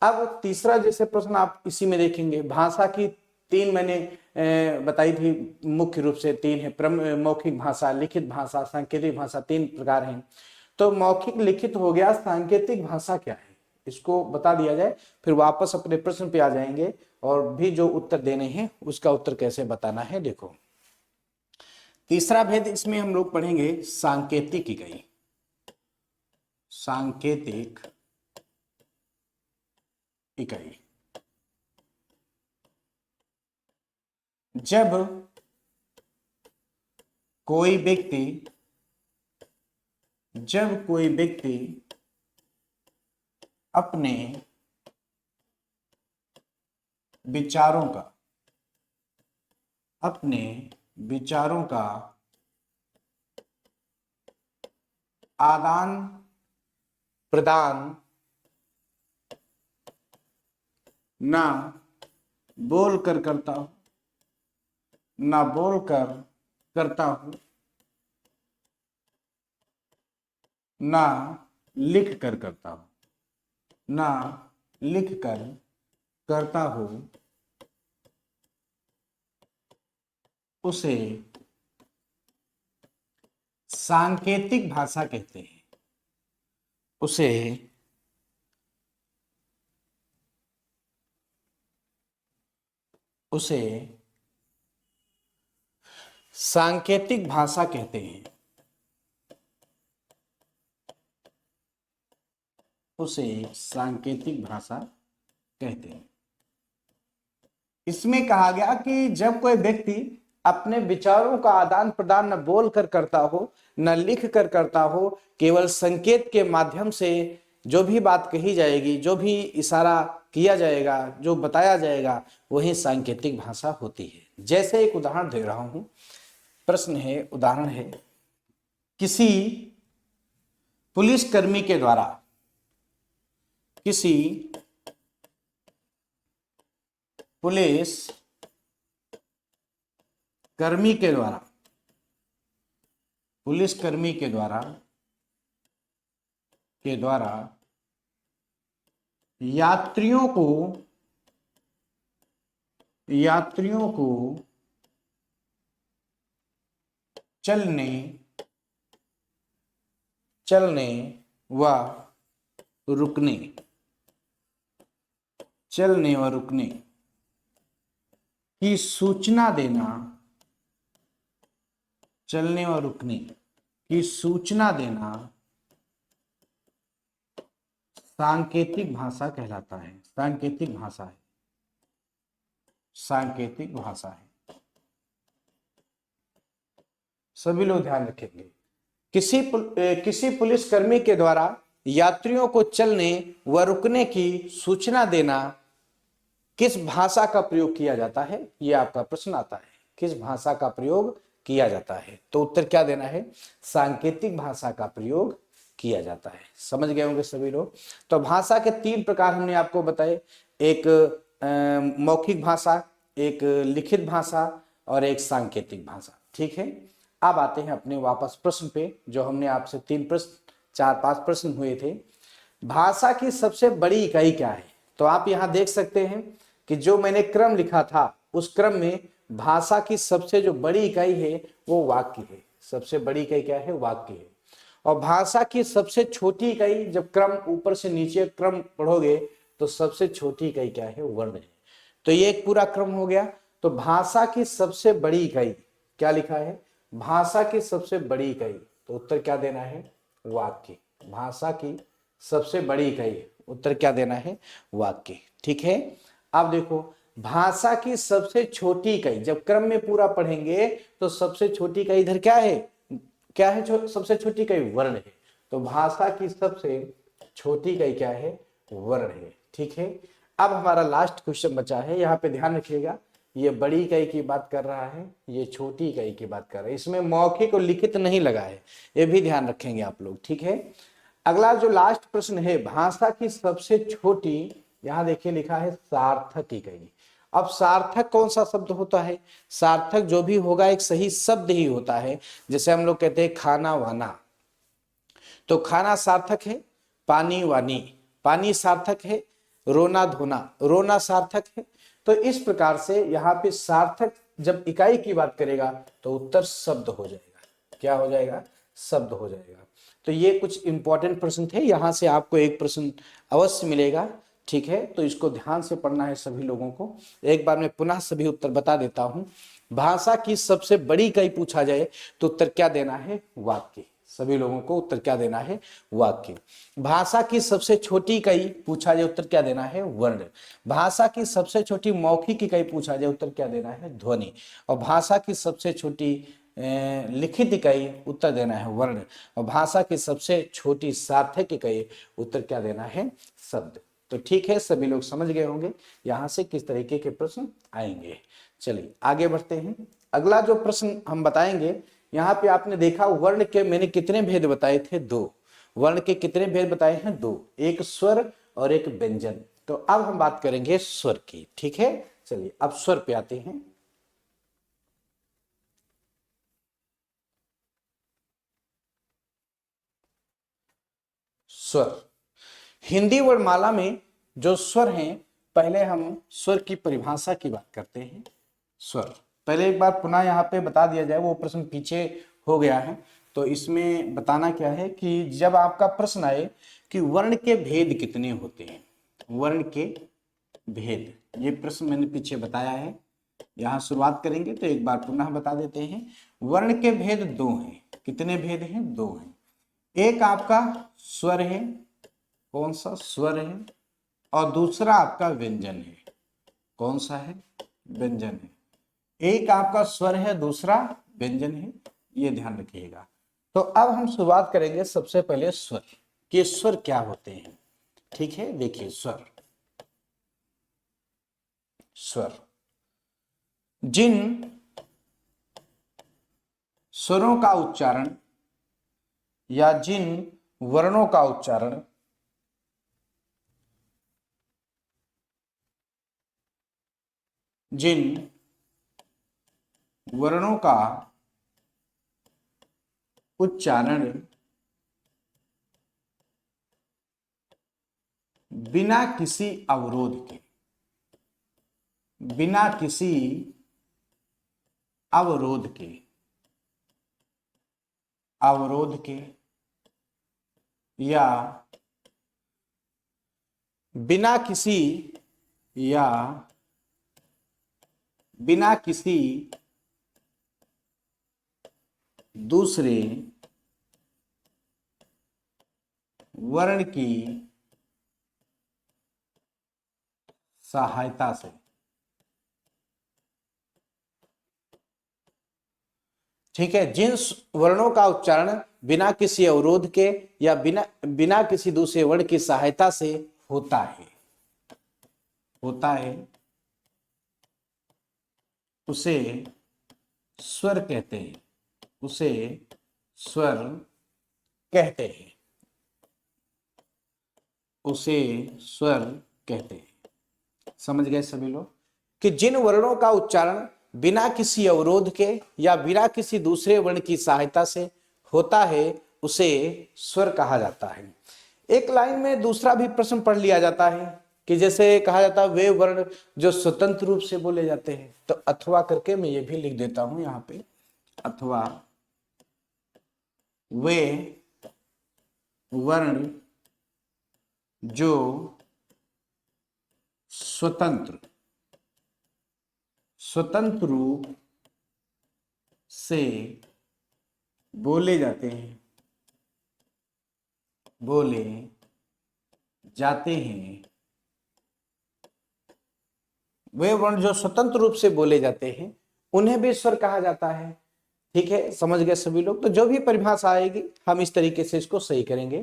अब तीसरा जैसे प्रश्न आप इसी में देखेंगे, भाषा की तीन मैंने बताई थी, मुख्य रूप से तीन है, मौखिक भाषा, लिखित भाषा, सांकेतिक भाषा, तीन प्रकार हैं। तो मौखिक लिखित हो गया, सांकेतिक भाषा क्या है इसको बता दिया जाए, फिर वापस अपने प्रश्न पे आ जाएंगे, और भी जो उत्तर देने हैं उसका उत्तर कैसे बताना है। देखो तीसरा भेद इसमें हम लोग पढ़ेंगे सांकेतिक इकाई, सांकेतिक इकाई। जब कोई व्यक्ति अपने विचारों का आदान प्रदान ना बोल कर करता हो, ना बोलकर करता हूं, ना लिख कर करता हूं, ना लिख कर करता हूं, उसे सांकेतिक भाषा कहते हैं। उसे उसे सांकेतिक भाषा कहते हैं। उसे सांकेतिक भाषा कहते हैं। इसमें कहा गया कि जब कोई व्यक्ति अपने विचारों का आदान प्रदान न बोल कर करता हो, न लिख कर करता हो, केवल संकेत के माध्यम से जो भी बात कही जाएगी, जो भी इशारा किया जाएगा, जो बताया जाएगा, वही सांकेतिक भाषा होती है। जैसे एक उदाहरण दे रहा हूं, प्रश्न है, उदाहरण है, किसी पुलिसकर्मी के द्वारा किसी पुलिस कर्मी के द्वारा पुलिसकर्मी के द्वारा यात्रियों को चलने व रुकने की सूचना देना, चलने और रुकने की सूचना देना सांकेतिक भाषा कहलाता है। सांकेतिक भाषा है, सांकेतिक भाषा है। सभी लोग ध्यान रखेंगे। किसी पुलिसकर्मी के द्वारा यात्रियों को चलने व रुकने की सूचना देना किस भाषा का प्रयोग किया जाता है, यह आपका प्रश्न आता है। किस भाषा का प्रयोग किया जाता है? तो उत्तर क्या देना है? सांकेतिक भाषा का प्रयोग किया जाता है। समझ गए होंगे सभी लोग। तो भाषा के 3 प्रकार हमने आपको बताए, एक मौखिक भाषा, एक लिखित भाषा और एक सांकेतिक भाषा। ठीक है, अब आते हैं अपने वापस प्रश्न पे, जो हमने आपसे 3 प्रश्न 4-5 प्रश्न हुए थे। भाषा की सबसे बड़ी इकाई क्या है? तो आप यहां देख सकते हैं कि जो मैंने क्रम लिखा था, उस क्रम में भाषा की सबसे जो बड़ी इकाई है वो वाक्य है। सबसे बड़ी इकाई क्या है? वाक्य है। और भाषा की सबसे छोटी इकाई, जब क्रम ऊपर से नीचे क्रम पढ़ोगे तो सबसे छोटी इकाई क्या है? वर्ण है। तो ये एक पूरा क्रम हो गया। तो भाषा की सबसे बड़ी इकाई क्या लिखा है? भाषा की सबसे बड़ी इकाई, तो उत्तर क्या देना है? वाक्य। भाषा की सबसे बड़ी इकाई, उत्तर क्या देना है? वाक्य। ठीक है, अब देखो भाषा की सबसे छोटी इकाई, जब क्रम में पूरा पढ़ेंगे तो सबसे छोटी इकाई इधर क्या है? क्या है सबसे छोटी इकाई? वर्ण है। तो भाषा की सबसे छोटी इकाई क्या है? वर्ण है। ठीक है, अब हमारा लास्ट क्वेश्चन बचा है। यहाँ पे ध्यान रखिएगा, ये बड़ी इकाई की बात कर रहा है, ये छोटी इकाई की बात कर रहा है। इसमें मौखिक और लिखित नहीं लगा है, ये भी ध्यान रखेंगे आप लोग। ठीक है, अगला जो लास्ट प्रश्न है, भाषा की सबसे छोटी, यहां देखिए लिखा है सार्थक इकाई। अब सार्थक कौन सा शब्द होता है? सार्थक जो भी होगा एक सही शब्द ही होता है। जैसे हम लोग कहते हैं खाना वाना, तो खाना सार्थक है। पानी वानी, पानी सार्थक है। रोना धोना, रोना सार्थक है। तो इस प्रकार से यहाँ पे सार्थक जब इकाई की बात करेगा तो उत्तर शब्द हो जाएगा। क्या हो जाएगा? शब्द हो जाएगा। तो ये कुछ इंपॉर्टेंट प्रश्न थे, यहां से आपको एक प्रश्न अवश्य मिलेगा। ठीक है, तो इसको ध्यान से पढ़ना है सभी लोगों को। एक बार मैं पुनः सभी उत्तर बता देता हूं। भाषा की सबसे बड़ी इकाई पूछा जाए तो उत्तर क्या देना है? वाक्य। सभी लोगों को उत्तर क्या देना है? वाक्य। भाषा की सबसे छोटी इकाई पूछा जाए, उत्तर क्या देना है? वर्ण। भाषा की सबसे छोटी मौखिक इकाई पूछा जाए, उत्तर क्या देना है? ध्वनि। और भाषा की सबसे छोटी लिखित इकाई, उत्तर देना है वर्ण। और भाषा की सबसे छोटी सार्थक इकाई, उत्तर क्या देना है? शब्द। तो ठीक है, सभी लोग समझ गए होंगे यहां से किस तरीके के प्रश्न आएंगे। चलिए आगे बढ़ते हैं। अगला जो प्रश्न हम बताएंगे, यहाँ पे आपने देखा वर्ण के मैंने कितने भेद बताए थे? 2। वर्ण के कितने भेद बताए हैं? 2, एक स्वर और एक व्यंजन। तो अब हम बात करेंगे स्वर की। ठीक है, चलिए अब स्वर पे आते हैं। स्वर। हिंदी वर्णमाला में जो स्वर हैं, पहले हम स्वर की परिभाषा की बात करते हैं। स्वर पहले एक बार पुनः यहाँ पे बता दिया जाए, वो प्रश्न पीछे हो गया है, तो इसमें बताना क्या है कि जब आपका प्रश्न आए कि वर्ण के भेद कितने होते हैं, वर्ण के भेद, ये प्रश्न मैंने पीछे बताया है, यहाँ शुरुआत करेंगे तो एक बार पुनः बता देते हैं। वर्ण के भेद दो हैं। कितने भेद हैं? दो हैं। एक आपका स्वर है, कौन सा? स्वर है। और दूसरा आपका व्यंजन है। कौन सा है? व्यंजन है। एक आपका स्वर है, दूसरा व्यंजन है, ये ध्यान रखिएगा। तो अब हम शुरुआत करेंगे सबसे पहले स्वर, कि स्वर क्या होते हैं। ठीक है, देखिए स्वर। स्वर जिन स्वरों का उच्चारण या जिन वर्णों का उच्चारण जिन वर्णों का उच्चारण बिना किसी अवरोध के, बिना किसी अवरोध के, अवरोध के या बिना किसी या बिना किसी दूसरे वर्ण की सहायता से, ठीक है, जिन वर्णों का उच्चारण बिना किसी अवरोध के या बिना किसी दूसरे वर्ण की सहायता से होता है, उसे स्वर कहते हैं, उसे स्वर कहते हैं, उसे स्वर कहते हैं। समझ गए सभी लोग कि जिन वर्णों का उच्चारण बिना किसी अवरोध के या बिना किसी दूसरे वर्ण की सहायता से होता है, उसे स्वर कहा जाता है। एक लाइन में दूसरा भी प्रश्न पढ़ लिया जाता है कि जैसे कहा जाता है वे वर्ण जो स्वतंत्र रूप से बोले जाते हैं, तो अथवा करके मैं ये भी लिख देता हूं यहां पे, अथवा वे वर्ण जो स्वतंत्र रूप से बोले जाते हैं, बोले जाते हैं, वे वर्ण जो स्वतंत्र रूप से बोले जाते हैं उन्हें भी स्वर कहा जाता है। ठीक है, समझ गए सभी लोग। तो जो भी परिभाषा आएगी हम इस तरीके से इसको सही करेंगे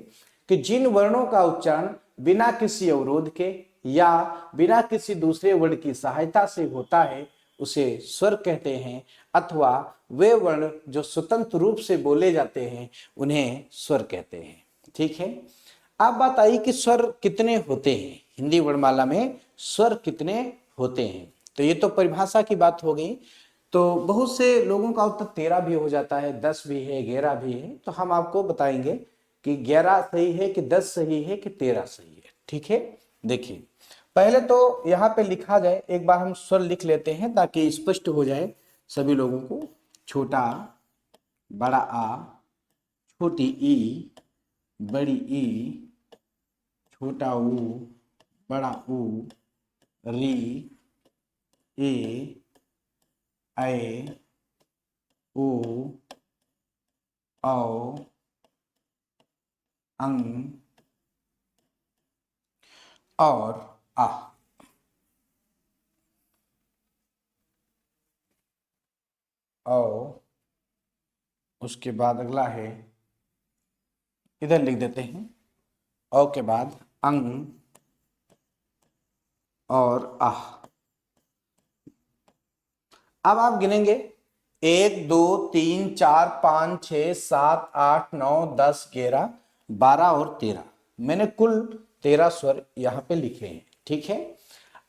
कि जिन वर्णों का उच्चारण बिना किसी अवरोध के या बिना किसी दूसरे वर्ण की सहायता से होता है उसे स्वर कहते हैं, अथवा वे वर्ण जो स्वतंत्र रूप से बोले जाते हैं उन्हें स्वर कहते हैं। ठीक है, अब बात आई कि स्वर कितने होते हैं, हिंदी वर्णमाला में स्वर कितने होते हैं। तो ये तो परिभाषा की बात हो गई। तो बहुत से लोगों का उत्तर 13 भी हो जाता है, 10 भी है, 11 भी है। तो हम आपको बताएंगे कि 11 सही है कि 10 सही है कि 13 सही है। ठीक है, देखिए पहले तो यहाँ पे लिखा जाए, एक बार हम स्वर लिख लेते हैं ताकि स्पष्ट हो जाए सभी लोगों को। छोटा बड़ा आ, छोटी ई, बड़ी ई, छोटा ऊ, बड़ा ऊ, री, ए, ऐ, ओ, औ, अंग और आ। औ, उसके बाद अगला है, इधर लिख देते हैं, औ के बाद अंग और आह। अब आप गिनेंगे 1 2 3 4 5 6 7 8 9 10 11 12 और 13, मैंने कुल 13 स्वर यहां पे लिखे हैं। ठीक है,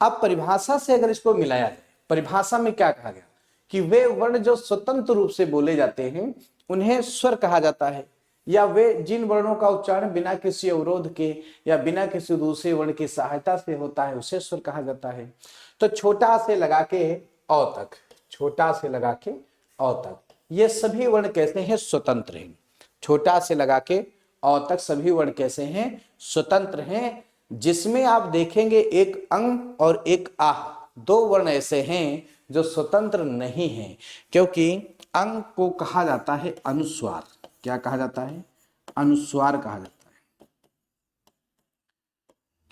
अब परिभाषा से अगर इसको मिलाया जाए, परिभाषा में क्या कहा गया कि वे वर्ण जो स्वतंत्र रूप से बोले जाते हैं उन्हें स्वर कहा जाता है। या वे जिन वर्णों का उच्चारण बिना किसी अवरोध के या बिना किसी दूसरे वर्ण की सहायता से होता है उसे स्वर कहा जाता है। तो छोटा से लगा के अ तक, छोटा से लगा के अ तक ये सभी वर्ण कैसे हैं? स्वतंत्र हैं। छोटा से लगा के अ तक सभी वर्ण कैसे हैं? स्वतंत्र हैं। जिसमें आप देखेंगे एक अंग और एक आह, दो वर्ण ऐसे हैं जो स्वतंत्र नहीं हैं, क्योंकि अंग को कहा जाता है अनुस्वार। क्या कहा जाता है? अनुस्वार कहा जाता है।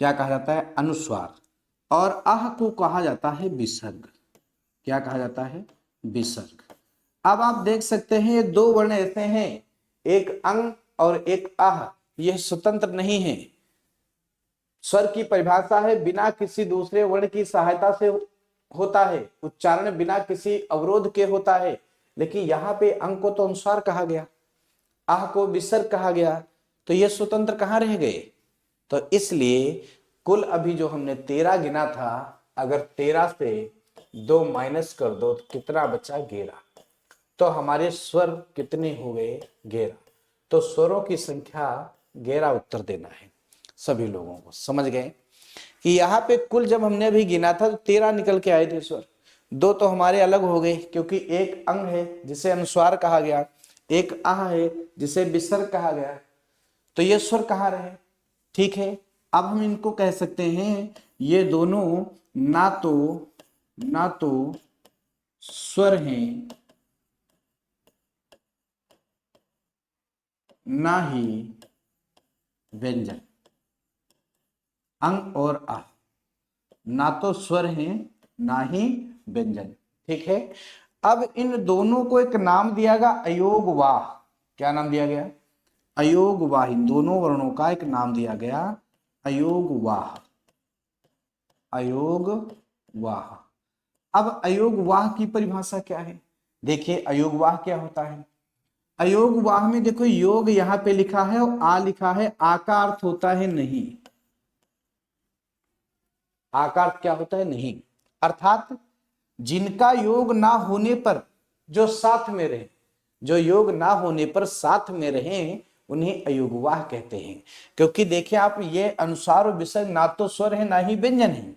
क्या कहा जाता है? अनुस्वार। और आह को कहा जाता है विसर्ग। क्या कहा जाता है? विसर्ग। अब आप देख सकते हैं ये दो वर्ण ऐसे हैं, एक अंग और एक आह, यह स्वतंत्र नहीं है। स्वर की परिभाषा है बिना किसी दूसरे वर्ण की सहायता से होता है, उच्चारण बिना किसी अवरोध के होता है। लेकिन यहाँ पे अंग को तो अनुस्वार कहा गया, आह को विसर्ग कहा गया, तो ये स्वतंत्र कहाँ रह गए? तो इसलिए कुल अभी जो हमने 13 गिना था, अगर 13 से 2 माइनस कर दो तो कितना बचा? 11। तो हमारे स्वर कितने हो गए? 11। तो स्वरों की संख्या 11 उत्तर देना है सभी लोगों को। समझ गए कि यहाँ पे कुल जब हमने अभी गिना था तो 13 निकल के आए थे स्वर। दो तो हमारे अलग हो गए, क्योंकि एक अंग है जिसे अनुस्वार कहा गया, एक आह है जिसे विसर्ग कहा गया। तो ये स्वर कहाँ रहे? ठीक है, अब हम इनको कह सकते हैं ये दोनों ना तो स्वर हैं ना ही व्यंजन। अंग और आ ना तो स्वर हैं ना ही व्यंजन। ठीक है, अब इन दोनों को एक नाम दिया गया अयोगवाह। क्या नाम दिया गया? अयोगवाह। इन दोनों वर्णों का एक नाम दिया गया अयोगवाह। अयोगवाह। अब अयोगवाह की परिभाषा क्या है? देखिए अयोगवाह क्या होता है। अयोगवाह में देखो योग यहां पे लिखा है और आ लिखा है, आ का अर्थ होता है नहीं। आ का अर्थ क्या होता है? नहीं। अर्थात जिनका योग ना होने पर जो साथ में रहे, जो योग ना होने पर साथ में रहे, उन्हें अयोगवाह कहते हैं। क्योंकि देखिए आप, ये अनुसार और विसर्ग ना तो स्वर है ना ही व्यंजन है।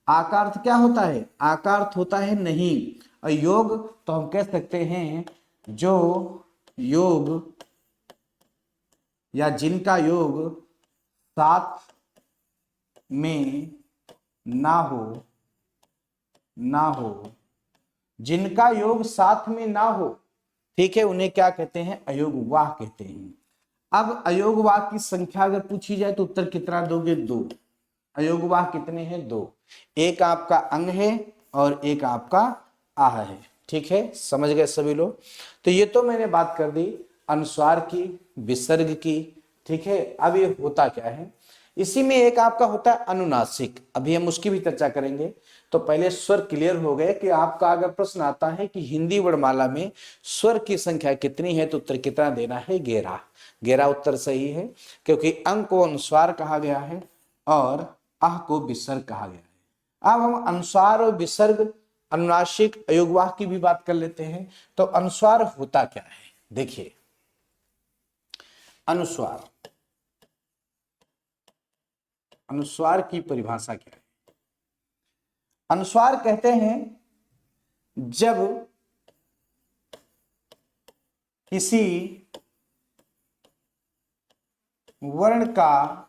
आ का अर्थ क्या होता है? आ का अर्थ होता है नहीं। और योग तो हम कह सकते हैं जो योग या जिनका योग साथ में ना हो, जिनका योग साथ में ना हो, ठीक है, उन्हें क्या कहते हैं? अयोगवाह कहते हैं। अब अयोगवाह की संख्या अगर पूछी जाए तो उत्तर कितना दोगे? 2। अयोगवाह कितने हैं? 2। एक आपका अंग है और एक आपका आह है। ठीक है, समझ गए सभी लोग? तो ये तो मैंने बात कर दी अनुस्वार की, विसर्ग की। ठीक है, अब ये होता क्या है, इसी में एक आपका होता है अनुनासिक। अभी हम उसकी भी चर्चा करेंगे। तो पहले स्वर क्लियर हो गए कि आपका अगर प्रश्न आता है कि हिंदी वर्णमाला में स्वर की संख्या कितनी है तो उत्तर कितना देना है? 11। 11 उत्तर सही है, क्योंकि अंग को अनुस्वार कहा गया है और आह को विसर्ग कहा गया है। अब हम अनुस्वार और विसर्ग, अनुनासिक, अयोगवाह की भी बात कर लेते हैं। तो अनुस्वार होता क्या है? देखिए अनुस्वार, अनुस्वार की परिभाषा क्या है? अनुस्वार कहते हैं जब किसी वर्ण का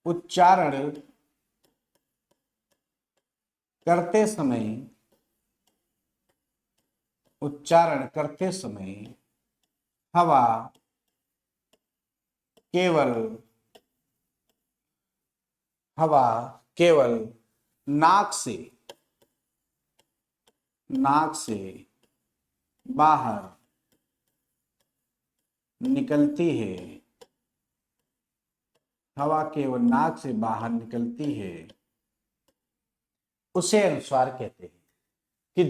उच्चारण करते समय हवा केवल नाक से बाहर निकलती है, हवा केवल नाक से बाहर निकलती है, उसे अनुस्वार कहते हैं। कि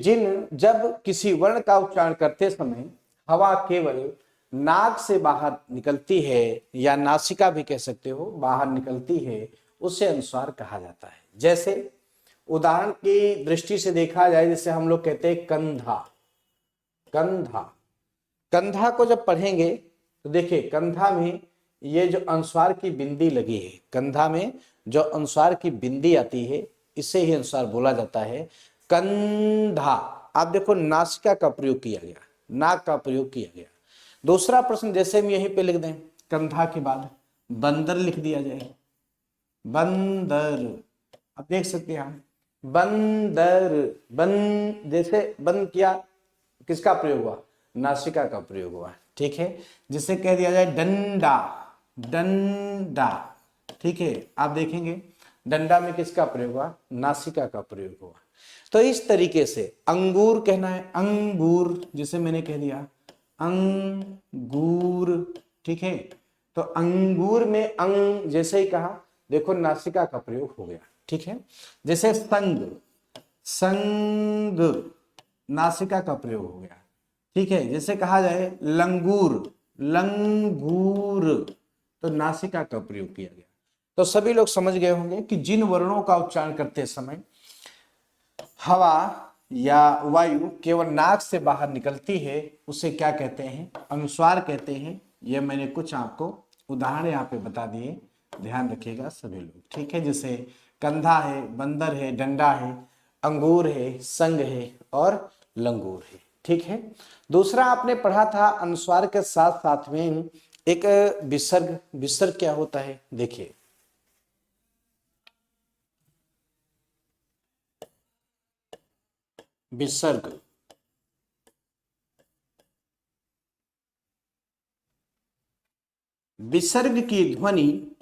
जब किसी वर्ण का उच्चारण करते समय हवा केवल नाक से बाहर निकलती है, या नासिका भी कह सकते हो, बाहर निकलती है, उसे अनुस्वार कहा जाता है। जैसे उदाहरण की दृष्टि से देखा जाए, जैसे हम लोग कहते हैं कंधा, कंधा, कंधा को जब पढ़ेंगे तो देखिए कंधा में ये जो अनुस्वार की बिंदी लगी है, कंधा में जो अनुस्वार की बिंदी आती है इसे ही अनुस्वार बोला जाता है कंधा। आप देखो नासिका का प्रयोग किया गया, नाक का प्रयोग किया गया। दूसरा प्रश्न जैसे हम यहीं पे लिख दें, कंधा के बाद बंदर लिख दिया जाए, बंदर। आप देख सकते हैं हम बंदर, बन जैसे बंद किया किसका प्रयोग हुआ, नासिका का प्रयोग हुआ, ठीक है। जिसे कह दिया जाए डंडा, डंडा, ठीक है। आप देखेंगे डंडा में किसका प्रयोग हुआ, नासिका का प्रयोग हुआ। तो इस तरीके से अंगूर कहना है, अंगूर, जिसे मैंने कह दिया अंगूर, ठीक है। तो अंगूर में अंग जैसे ही कहा, देखो नासिका का प्रयोग हो गया, ठीक है। जैसे संग, संग, नासिका का प्रयोग हो गया, ठीक है। जैसे कहा जाए लंगूर, लंगूर, तो नासिका का प्रयोग किया गया। तो सभी लोग समझ गए होंगे कि जिन वर्णों का उच्चारण करते समय हवा या वायु केवल नाक से बाहर निकलती है उसे क्या कहते हैं, अनुस्वार कहते हैं। यह मैंने कुछ आपको उदाहरण यहाँ पे बता दिए, ध्यान रखिएगा सभी लोग, ठीक है। जैसे कंधा है, बंदर है, डंडा है, अंगूर है, संग है और लंगूर है, ठीक है। दूसरा आपने पढ़ा था अनुस्वार के साथ साथ में एक विसर्ग। विसर्ग क्या होता है देखिए, विसर्ग, विसर्ग की ध्वनि,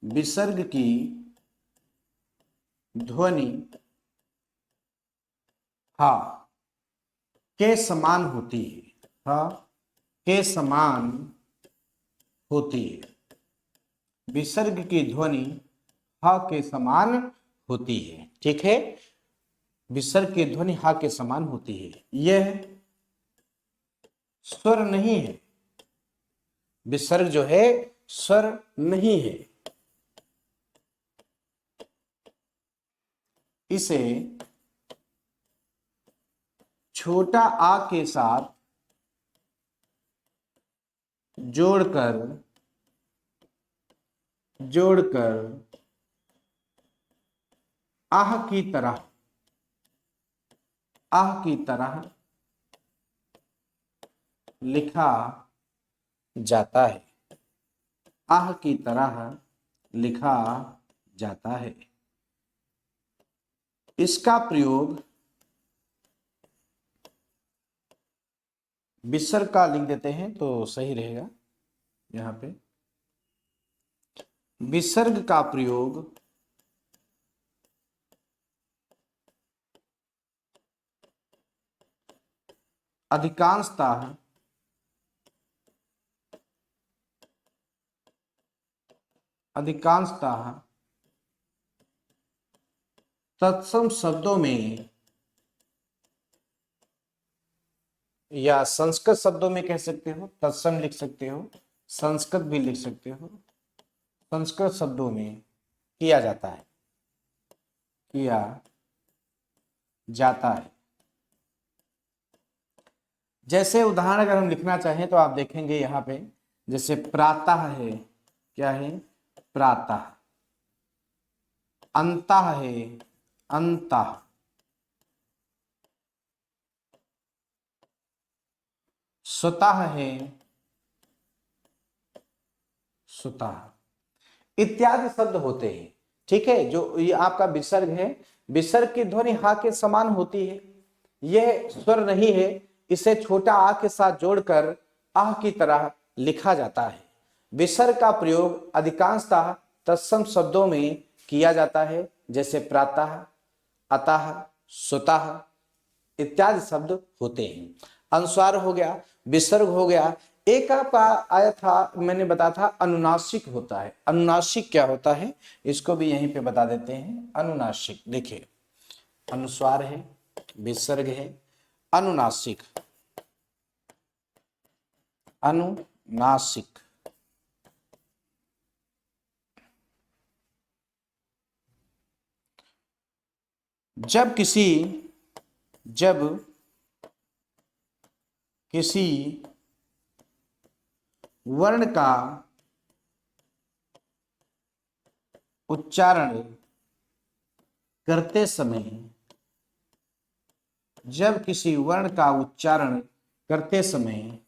विसर्ग की ध्वनि हा के समान होती है, हा के समान होती है। विसर्ग की ध्वनि हा के समान होती है, ठीक है। विसर्ग की ध्वनि हा के समान होती है। यह स्वर नहीं है, विसर्ग जो है स्वर नहीं है। इसे छोटा आ के साथ जोड़कर जोड़कर आह की तरह, आह की तरह लिखा जाता है, आह की तरह लिखा जाता है। इसका प्रयोग विसर्ग का लिख देते हैं तो सही रहेगा। यहां पे विसर्ग का प्रयोग अधिकांशतः अधिकांशतः तत्सम शब्दों में या संस्कृत शब्दों में कह सकते हो, तत्सम लिख सकते हो, संस्कृत भी लिख सकते हो, संस्कृत शब्दों में किया जाता है, किया जाता है। जैसे उदाहरण अगर हम लिखना चाहें तो आप देखेंगे यहाँ पे, जैसे प्रातः है, क्या है प्रातः, अंतः है, अंतः, स्वतः है, स्वतः, इत्यादि शब्द होते हैं, ठीक है। जो ये आपका विसर्ग है, विसर्ग की ध्वनि हा के समान होती है, यह स्वर नहीं है। इसे छोटा आ के साथ जोड़कर आह की तरह लिखा जाता है। विसर्ग का प्रयोग अधिकांशतः तत्सम शब्दों में किया जाता है, जैसे प्रातः, अतः, स्वतः इत्यादि शब्द होते हैं। अनुस्वार हो गया, विसर्ग हो गया। एक आप आया था, मैंने बताया था अनुनासिक होता है। अनुनासिक क्या होता है इसको भी यहीं पे बता देते हैं। अनुनासिक देखिए, अनुस्वार है, विसर्ग है, अनुनासिक, अनुनासिक जब किसी वर्ण का उच्चारण करते समय, जब किसी वर्ण का उच्चारण करते समय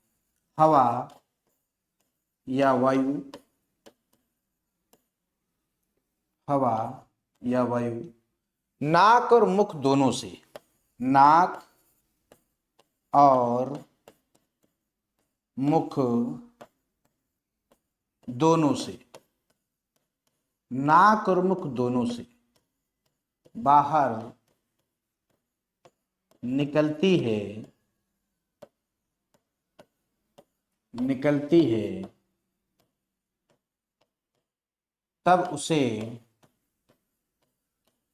हवा या वायु, हवा या वायु नाक और मुख दोनों से, नाक और मुख दोनों से, नाक और मुख दोनों से बाहर निकलती है, निकलती है, तब उसे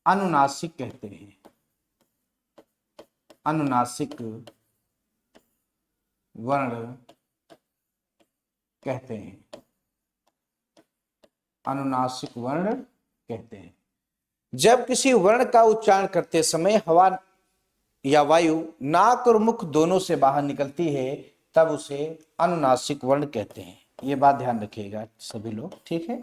अनुनासिक कहते हैं। अनुनासिक वर्ण कहते हैं। अनुनासिक वर्ण कहते हैं। जब किसी वर्ण का उच्चारण करते समय हवा या वायु नाक और मुख दोनों से बाहर निकलती है, तब उसे अनुनासिक वर्ण कहते हैं। ये बात ध्यान रखिएगा सभी लोग, ठीक है।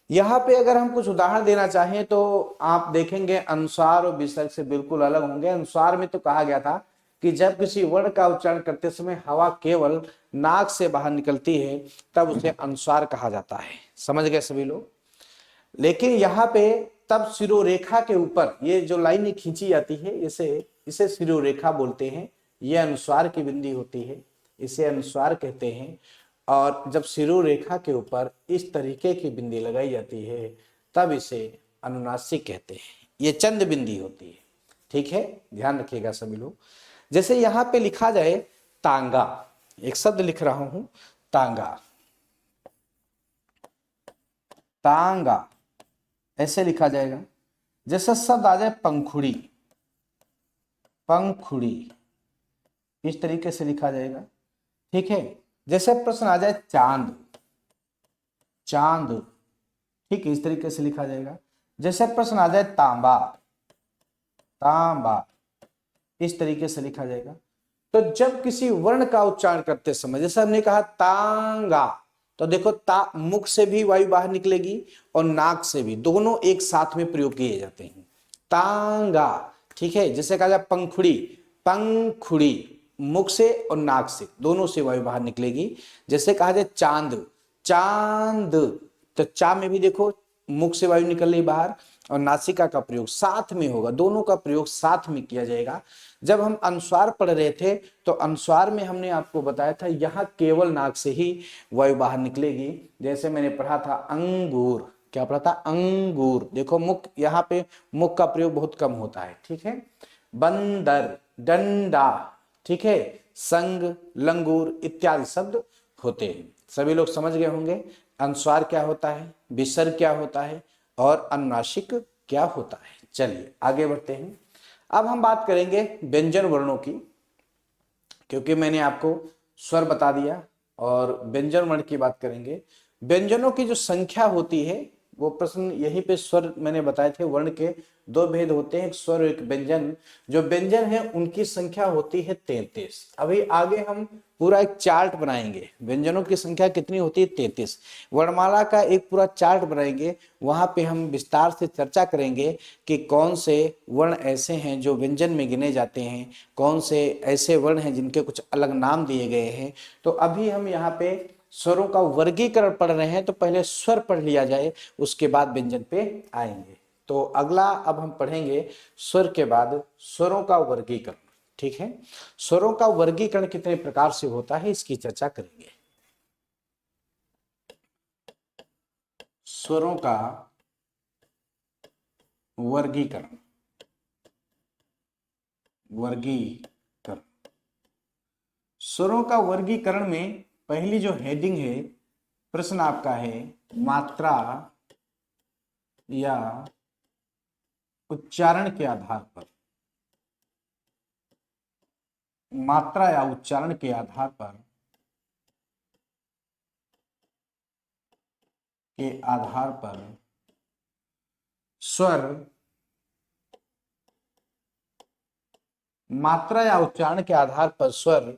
यहाँ पे अगर हम कुछ उदाहरण देना चाहें तो आप देखेंगे अनुस्वार और विसर्ग से बिल्कुल अलग होंगे। अनुस्वार में तो कहा गया था कि जब किसी वर्ण का उच्चारण करते समय हवा केवल नाक से बाहर निकलती है, तब उसे अनुस्वार कहा जाता है। समझ गए सभी लोग। लेकिन यहाँ पे तब शिरोरेखा के ऊपर ये जो लाइन खींची जाती है, इसे शिरोरेखा बोलते हैं। यह अनुस्वार की बिंदी होती है, इसे अनुस्वार कहते हैं। और जब शिरोरेखा के ऊपर इस तरीके की बिंदी लगाई जाती है, तब इसे अनुनासिक कहते हैं। ये चंद बिंदी होती है, ठीक है, ध्यान रखिएगा सभी लोग। जैसे यहाँ पे लिखा जाए तांगा, एक शब्द लिख रहा हूं तांगा, तांगा ऐसे लिखा जाएगा। जैसे शब्द आ जाए पंखुड़ी, पंखुड़ी इस तरीके से लिखा जाएगा, ठीक है। जैसे प्रश्न आ जाए चांद, चांद, ठीक है, इस तरीके से लिखा जाएगा। जैसे प्रश्न आ जाए तांबा, तांबा इस तरीके से लिखा जाएगा। तो जब किसी वर्ण का उच्चारण करते समय, जैसे हमने कहा तांगा, तो देखो ता मुख से भी वायु बाहर निकलेगी और नाक से भी, दोनों एक साथ में प्रयोग किए जाते हैं। तांगा, ठीक है। जैसे कहा जाए पंखुड़ी, पंखुड़ी मुख से और नाक से दोनों से वायु बाहर निकलेगी। जैसे कहा जाए चांद, चांद, तो चा में भी देखो मुख से वायु निकल रही बाहर और नासिका का प्रयोग साथ में होगा, दोनों का प्रयोग साथ में किया जाएगा। जब हम अनुस्वार पढ़ रहे थे तो अनुस्वार में हमने आपको बताया था यहाँ केवल नाक से ही वायु बाहर निकलेगी। जैसे मैंने पढ़ा था अंगूर, क्या पढ़ा था, अंगूर, देखो मुख, यहाँ पे मुख का प्रयोग बहुत कम होता है, ठीक है। बंदर, डंडा, ठीक है, संग, लंगूर इत्यादि शब्द होते हैं। सभी लोग समझ गए होंगे अनुस्वार क्या होता है, विसर्ग क्या होता है और अनुनासिक क्या होता है। चलिए आगे बढ़ते हैं। अब हम बात करेंगे व्यंजन वर्णों की, क्योंकि मैंने आपको स्वर बता दिया और व्यंजन वर्ण की बात करेंगे। व्यंजनों की जो संख्या होती है, वो प्रश्न यहीं पे स्वर मैंने बताए थे। वर्ण के दो भेद होते हैं, एक स्वर और एक व्यंजन। जो व्यंजन है उनकी संख्या होती है 33। अभी आगे हम पूरा एक चार्ट बनाएंगे, व्यंजनों की संख्या कितनी होती है 33। वर्णमाला का एक पूरा चार्ट बनाएंगे, वहां पे हम विस्तार से चर्चा करेंगे कि कौन से वर्ण ऐसे हैं जो व्यंजन में गिने जाते हैं, कौन से ऐसे वर्ण हैं जिनके कुछ अलग नाम दिए गए हैं। तो अभी हम यहाँ पे स्वरों का वर्गीकरण पढ़ रहे हैं, तो पहले स्वर पढ़ लिया जाए, उसके बाद व्यंजन पे आएंगे। तो अगला अब हम पढ़ेंगे स्वर के बाद स्वरों का वर्गीकरण, ठीक है। स्वरों का वर्गीकरण कितने प्रकार से होता है इसकी चर्चा करेंगे। स्वरों का वर्गीकरण, वर्गीकरण, स्वरों का वर्गीकरण में पहली जो हेडिंग है, प्रश्न आपका है मात्रा या उच्चारण के आधार पर, मात्रा या उच्चारण के आधार पर, के आधार पर स्वर, मात्रा या उच्चारण के आधार पर स्वर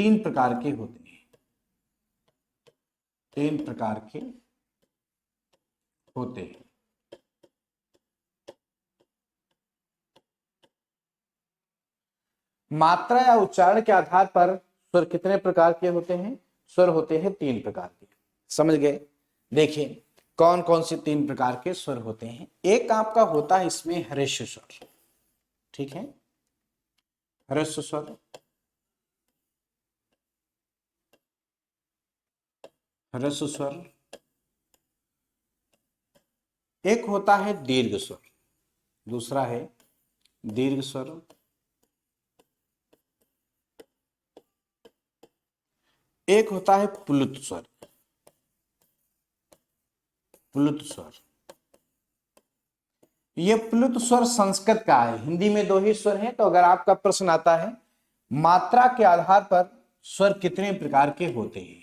तीन प्रकार के होते हैं, तीन प्रकार के होते हैं। मात्रा या उच्चारण के आधार पर स्वर कितने प्रकार के होते हैं? स्वर होते हैं तीन प्रकार के। समझ गए? देखिए कौन कौन से तीन प्रकार के स्वर होते हैं। एक आपका होता है इसमें ह्रस्व स्वर, ठीक है, ह्रस्व स्वर, ह्रस्व स्वर। एक होता है दीर्घ स्वर, दूसरा है दीर्घ स्वर। एक होता है प्लुत स्वर, प्लुत स्वर। ये प्लुत स्वर संस्कृत का है, हिंदी में दो ही स्वर हैं। तो अगर आपका प्रश्न आता है मात्रा के आधार पर स्वर कितने प्रकार के होते हैं,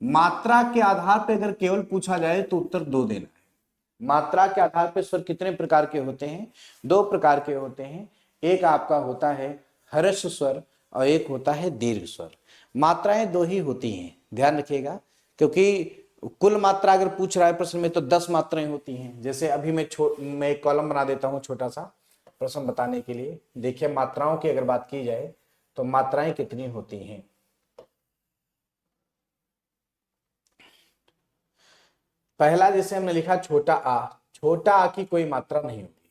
मात्रा के आधार पर अगर केवल पूछा जाए तो उत्तर दो देना है। मात्रा के आधार पर स्वर कितने प्रकार के होते हैं? दो प्रकार के होते हैं। एक आपका होता है ह्रस्व स्वर और एक होता है दीर्घ स्वर। मात्राएं दो ही होती हैं, ध्यान रखिएगा, क्योंकि कुल मात्रा अगर पूछ रहा है प्रश्न में तो 10 मात्राएं होती हैं। जैसे अभी मैं एक कॉलम बना देता हूं छोटा सा प्रश्न बताने के लिए। देखिए मात्राओं की अगर बात की जाए तो मात्राएं कितनी होती हैं। पहला जैसे हमने लिखा छोटा आ, छोटा आ की कोई मात्रा नहीं होती,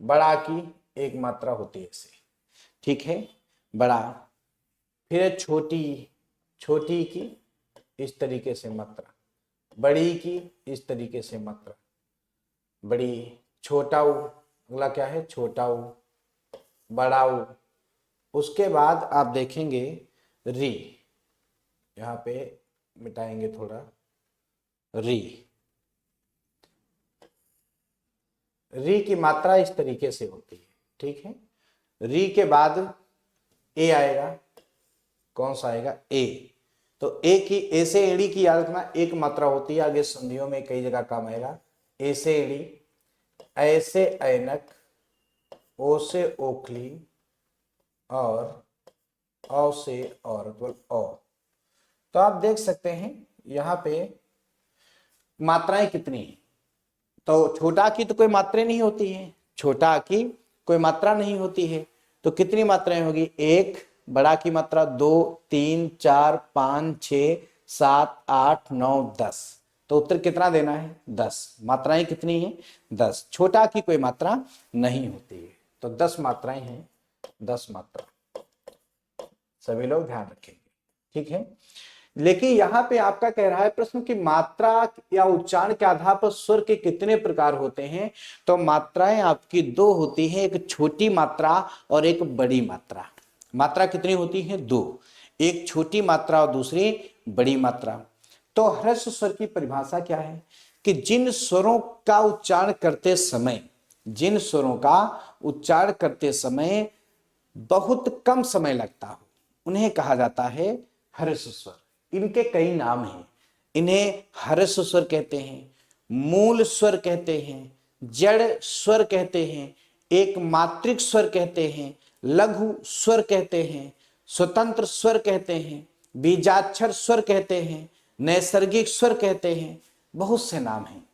बड़ा आ की एक मात्रा होती है ऐसे, ठीक है, बड़ा। फिर छोटी, छोटी की इस तरीके से मात्रा, बड़ी की इस तरीके से मात्रा, बड़ी, छोटा ऊ, अगला क्या है छोटा ऊ, बड़ा ऊ। उसके बाद आप देखेंगे री, यहाँ पे मिटाएंगे थोड़ा, री, री की मात्रा इस तरीके से होती है, ठीक है। री के बाद ए आएगा, कौन सा आएगा? ए। तो ए की, ए से एड़ी की याद रखना, एक मात्रा होती है, आगे संधियों में कई जगह काम आएगा। ए से एड़ी, ऐसे ऐनक, ओ से ओखली और औ से औरत, औ। तो आप देख सकते हैं यहाँ पे मात्राएं कितनी हैं। तो छोटा की तो कोई मात्रा नहीं होती है, छोटा की कोई मात्रा नहीं होती है, तो कितनी मात्राएं होगी? एक, बड़ा की मात्रा 2, 3, 4, 5, 6, 7, 8, 9, 10। तो उत्तर कितना देना है? 10। मात्राएं कितनी हैं? 10। छोटा की कोई मात्रा नहीं होती है, तो 10 मात्राएं हैं, 10 मात्रा। सभी लोग ध्यान रखेंगे, ठीक है। लेकिन यहाँ पे आपका कह रहा है प्रश्न कि मात्रा या उच्चारण के आधार पर स्वर के कितने प्रकार होते हैं। तो मात्राएं आपकी दो होती हैं, एक छोटी मात्रा और एक बड़ी मात्रा। मात्रा कितनी होती है? दो, एक छोटी मात्रा और दूसरी बड़ी मात्रा। तो ह्रस्व स्वर की परिभाषा क्या है कि जिन स्वरों का उच्चारण करते समय, जिन स्वरों का उच्चारण करते समय बहुत कम समय लगता हो, उन्हें कहा जाता है ह्रस्व स्वर। इनके कई नाम हैं। इन्हें ह्रस्व स्वर कहते हैं, मूल स्वर कहते हैं, जड़ स्वर कहते हैं, एक मात्रिक स्वर कहते हैं, लघु स्वर कहते हैं, स्वतंत्र स्वर कहते हैं, बीजाक्षर स्वर कहते हैं, नैसर्गिक स्वर कहते हैं। बहुत से नाम हैं।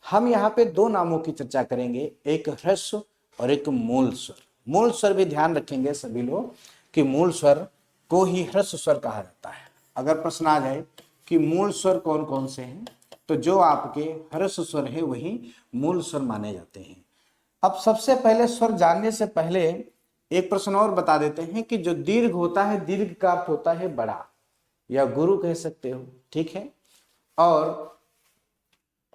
हम यहाँ पे दो नामों की चर्चा करेंगे, एक ह्रस्व और एक मूल स्वर। मूल स्वर भी ध्यान रखेंगे सभी लोग कि मूल स्वर को ही ह्रस्व स्वर कहा जाता है। अगर प्रश्न आ जाए कि मूल स्वर कौन कौन से हैं, तो जो आपके ह्रस्व स्वर है वही मूल स्वर माने जाते हैं। अब सबसे पहले स्वर जानने से पहले एक प्रश्न और बता देते हैं कि जो दीर्घ होता है, दीर्घ का अर्थ होता है बड़ा या गुरु कह सकते हो, ठीक है। और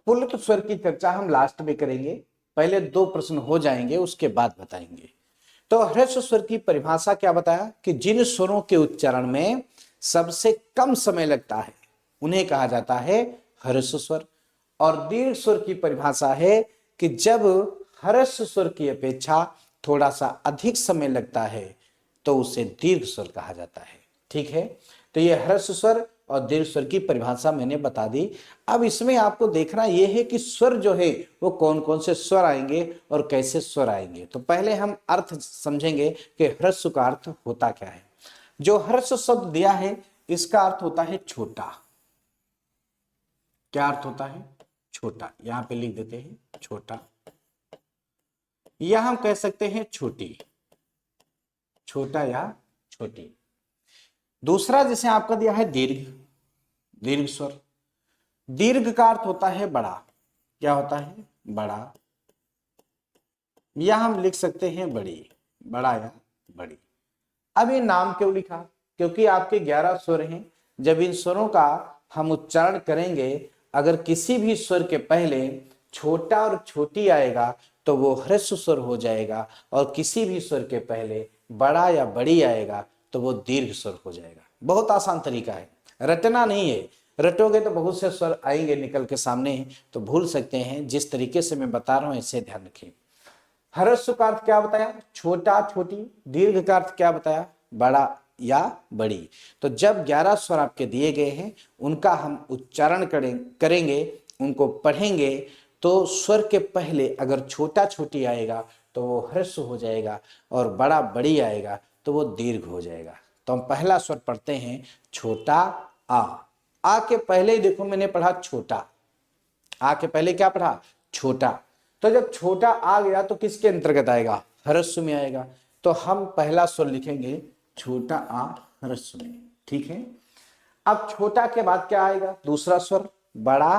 पुल्लित स्वर की चर्चा हम लास्ट में करेंगे, पहले दो प्रश्न हो जाएंगे उसके बाद बताएंगे। तो ह्रस्व स्वर की परिभाषा क्या बताया कि जिन स्वरों के उच्चारण में सबसे कम समय लगता है उन्हें कहा जाता है ह्रस्व स्वर। और दीर्घ स्वर की परिभाषा है कि जब ह्रस्व स्वर की अपेक्षा थोड़ा सा अधिक समय लगता है तो उसे दीर्घ स्वर कहा जाता है, ठीक है। तो ये ह्रस्व स्वर और दीर्घ स्वर की परिभाषा मैंने बता दी। अब इसमें आपको देखना यह है कि स्वर जो है वो कौन कौन से स्वर आएंगे और कैसे स्वर आएंगे। तो पहले हम अर्थ समझेंगे कि ह्रस्व का अर्थ होता क्या है। जो ह्रस्व शब्द दिया है इसका अर्थ होता है छोटा। क्या अर्थ होता है? छोटा। यहां पे लिख देते हैं छोटा, या हम कह सकते हैं छोटी, छोटा या छोटी। दूसरा जैसे आपका दिया है दीर्घ, दीर्घ स्वर। दीर्घ का अर्थ होता है बड़ा। क्या होता है? बड़ा, या हम लिख सकते हैं बड़ी, बड़ा या बड़ी। अब ये नाम क्यों लिखा? क्योंकि आपके 11 स्वर हैं। जब इन स्वरों का हम उच्चारण करेंगे, अगर किसी भी स्वर के पहले छोटा और छोटी आएगा तो वो ह्रस्व स्वर हो जाएगा, और किसी भी स्वर के पहले बड़ा या बड़ी आएगा तो वो दीर्घ स्वर हो जाएगा। बहुत आसान तरीका है, रटना नहीं है। रटोगे तो बहुत से स्वर आएंगे निकल के सामने, तो भूल सकते हैं। जिस तरीके से मैं बता रहा हूं इसे ध्यान रखिए। ह्रस्व का अर्थ क्या बताया? छोटा, छोटी। दीर्घ का अर्थ क्या बताया? बड़ा या बड़ी। तो जब 11 स्वर आपके दिए गए हैं, उनका हम उच्चारण करेंगे, उनको पढ़ेंगे, तो स्वर के पहले अगर छोटा छोटी आएगा तो वो ह्रस्व हो जाएगा, और बड़ा बड़ी आएगा तो वो दीर्घ हो जाएगा। तो हम पहला स्वर पढ़ते हैं छोटा आ। आ के पहले ही देखो मैंने पढ़ा छोटा। आ के पहले क्या पढ़ा? छोटा। तो जब छोटा आ गया तो किसके अंतर्गत आएगा? ह्रस्व में आएगा। तो हम पहला स्वर लिखेंगे छोटा आ ह्रस्व में। ठीक है। अब छोटा के बाद क्या आएगा? दूसरा स्वर बड़ा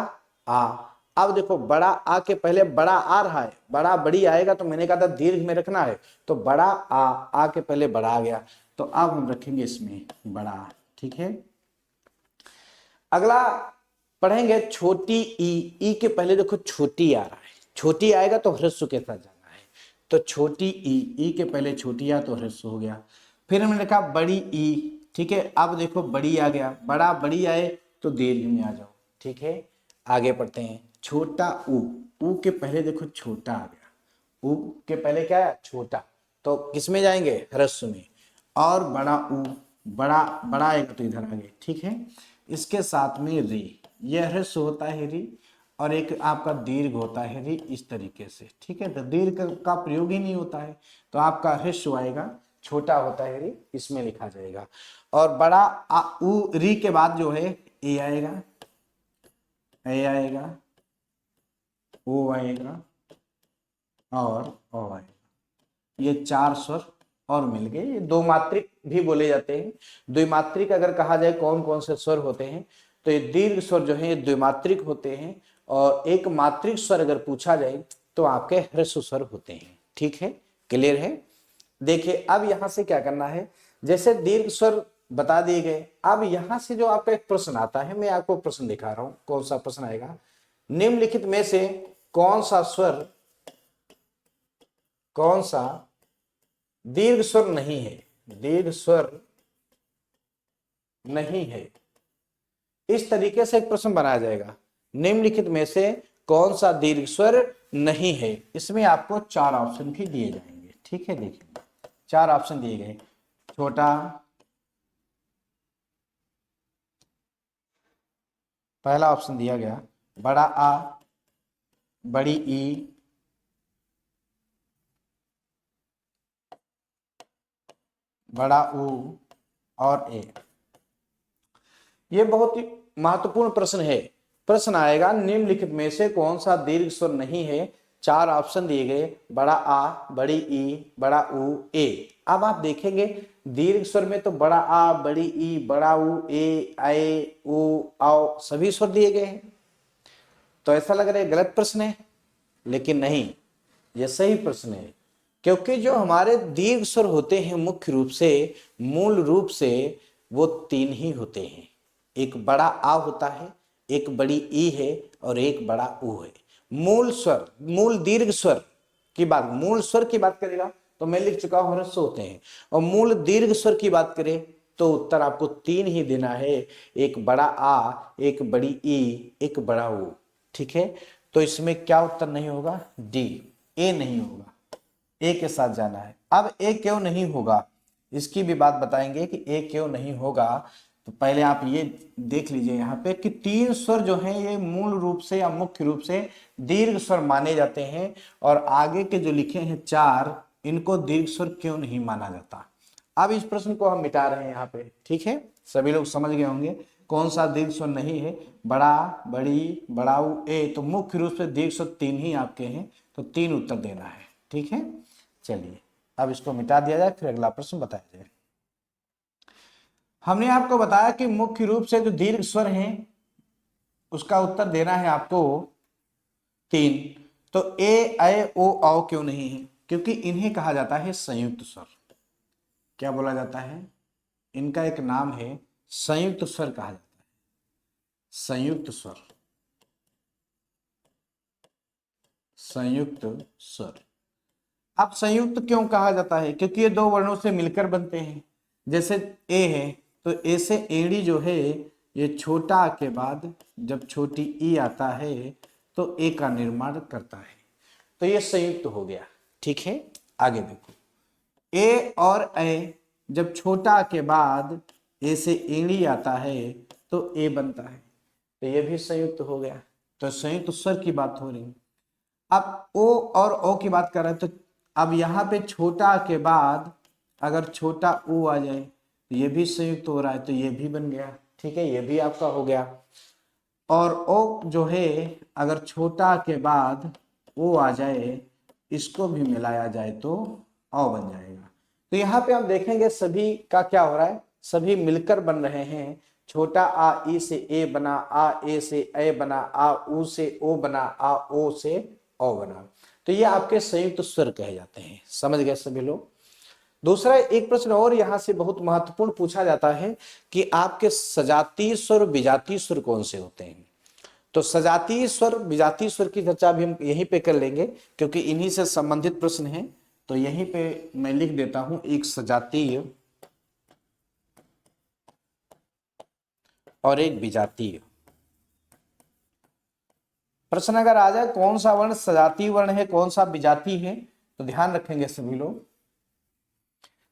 आ। अब देखो बड़ा आ के पहले बड़ा आ रहा है, बड़ा बड़ी आएगा, तो मैंने कहा था दीर्घ में रखना है, तो बड़ा आ के पहले बड़ा आ गया, तो अब हम रखेंगे इसमें बड़ा। ठीक है। अगला पढ़ेंगे छोटी ई के पहले देखो छोटी आ रहा है, छोटी आएगा तो ह्रस्व के साथ जाना है। तो छोटी ई के पहले छोटी आ तो ह्रस्व हो गया। फिर हमने लिखा बड़ी ई। ठीक है। अब देखो बड़ी आ गया, बड़ा बड़ी आए तो दीर्घ में आ जाओ। ठीक है। आगे पढ़ते हैं छोटा ऊ के पहले देखो छोटा आ गया, ऊ के पहले क्या है? छोटा। तो किस में जाएंगे? ह्रस्व में। और बड़ा ऊ, बड़ा बड़ा आएगा तो इधर आगे। ठीक है। इसके साथ में री, यह ह्रस्व होता है री, और एक आपका दीर्घ होता है री, इस तरीके से। ठीक है। तो दीर्घ का प्रयोग ही नहीं होता है, तो आपका ह्रस्व आएगा, छोटा होता है री, इसमें लिखा जाएगा। और बड़ा ऊ री के बाद जो है ए आएगा, ए आएगा, ओ आएगा और ओ आएगा। ये 4 स्वर और मिल गए। ये दो मात्रिक भी बोले जाते हैं। द्विमात्रिक अगर कहा जाए कौन कौन से स्वर होते हैं, तो ये दीर्घ स्वर जो है ये द्विमात्रिक होते हैं, और एक मात्रिक स्वर अगर पूछा जाए तो आपके ह्रस्व स्वर होते हैं। ठीक है। क्लियर है। देखिए अब यहां से क्या करना है, जैसे दीर्घ स्वर बता दिए गए, अब यहां से जो आपका एक प्रश्न आता है, मैं आपको प्रश्न दिखा रहा हूं। कौन सा प्रश्न आएगा? निम्नलिखित में से कौन सा स्वर, कौन सा दीर्घ स्वर नहीं है? दीर्घ स्वर नहीं है, इस तरीके से एक प्रश्न बनाया जाएगा। निम्नलिखित में से कौन सा दीर्घ स्वर नहीं है? इसमें आपको 4 ऑप्शन भी दिए जाएंगे। ठीक है। देखिए 4 ऑप्शन दिए गए। छोटा, पहला ऑप्शन दिया गया बड़ा आ, बड़ी ई, बड़ा ऊ और ए। ये बहुत ही महत्वपूर्ण प्रश्न है। प्रश्न आएगा निम्नलिखित में से कौन सा दीर्घ स्वर नहीं है? 4 ऑप्शन दिए गए, बड़ा आ, बड़ी ई, बड़ा ऊ, ए। अब आप देखेंगे दीर्घ स्वर में तो बड़ा आ, बड़ी ई, बड़ा ऊ, ए, आए, ऊ, आओ सभी स्वर दिए गए हैं। तो ऐसा लग रहा है गलत प्रश्न है, लेकिन नहीं, यह सही प्रश्न है। क्योंकि जो हमारे दीर्घ स्वर होते हैं मुख्य रूप से, मूल रूप से वो 3 ही होते हैं। एक बड़ा आ होता है, एक बड़ी ई है, और एक बड़ा ऊ है। मूल स्वर, मूल दीर्घ स्वर की बात, मूल स्वर की बात करेगा तो मैं लिख चुका हूं ह्रस्व होते हैं। और मूल दीर्घ स्वर की बात करें तो उत्तर आपको 3 ही देना है, एक बड़ा आ, एक बड़ी ई, एक बड़ा ऊ। ठीक है। तो इसमें क्या उत्तर नहीं होगा? डी, ए नहीं होगा, ए के साथ जाना है। अब ए क्यों नहीं होगा इसकी भी बात बताएंगे कि ए क्यों नहीं होगा। तो पहले आप ये देख लीजिए यहाँ पे कि 3 स्वर जो हैं ये मूल रूप से या मुख्य रूप से दीर्घ स्वर माने जाते हैं, और आगे के जो लिखे हैं 4 इनको दीर्घ स्वर क्यों नहीं माना जाता? अब इस प्रश्न को हम मिटा रहे हैं यहाँ पे, ठीक है। सभी लोग समझ गए होंगे कौन सा दीर्घ स्वर नहीं है, बड़ा, बड़ी, बड़ाऊ, ए। तो मुख्य रूप से दीर्घ स्वर 3 ही आपके हैं, तो 3 उत्तर देना है, ठीक है। चलिए अब इसको मिटा दिया जाए, फिर अगला प्रश्न बताया जाए। हमने आपको बताया कि मुख्य रूप से जो दीर्घ स्वर हैं उसका उत्तर देना है आपको 3। तो ए, ऐ, ओ, औ क्यों नहीं है? क्योंकि इन्हें कहा जाता है संयुक्त स्वर। क्या बोला जाता है? इनका एक नाम है संयुक्त स्वर कहा जाता है, संयुक्त स्वर, संयुक्त स्वर। अब संयुक्त क्यों कहा जाता है? क्योंकि ये 2 वर्णों से मिलकर बनते हैं। जैसे ए है, तो ए से एड़ी जो है ये छोटा आ के बाद जब छोटी ई आता है तो ए का निर्माण करता है, तो ये संयुक्त हो गया, ठीक है। आगे देखो, ए और ए जब छोटा के बाद ए से एड़ी आता है तो ए बनता है, तो ये भी संयुक्त हो गया। तो संयुक्त स्वर की बात हो रही। अब ओ और ओ की बात कर रहे हैं, तो अब यहाँ पे छोटा के बाद अगर छोटा ऊ आ जाए तो ये भी संयुक्त हो रहा है, तो ये भी बन गया, ठीक है, ये भी आपका हो गया। और ओ जो है अगर छोटा के बाद ओ आ जाए, इसको भी मिलाया जाए तो औ बन जाएगा। तो यहाँ पे हम देखेंगे सभी का क्या हो रहा है, सभी मिलकर बन रहे हैं। छोटा आ ई से ए बना, आ ए से ए बना, आ ऊ से ओ बना, आ ओ से ओ बना। तो ये आपके संयुक्त स्वर कहे जाते हैं। समझ गए सभी लोग? दूसरा एक प्रश्न और यहां से बहुत महत्वपूर्ण पूछा जाता है कि आपके सजातीय स्वर और विजातीय स्वर कौन से होते हैं। तो सजातीय स्वर विजातीय स्वर की चर्चा भी हम यहीं पे कर लेंगे, क्योंकि इन्हीं से संबंधित प्रश्न है। तो यहीं पे मैं लिख देता हूं एक सजातीय और एक विजातीय। प्रश्न अगर आ जाए कौन सा वर्ण सजातीय वर्ण है, कौन सा विजातीय है, तो ध्यान रखेंगे सभी लोग।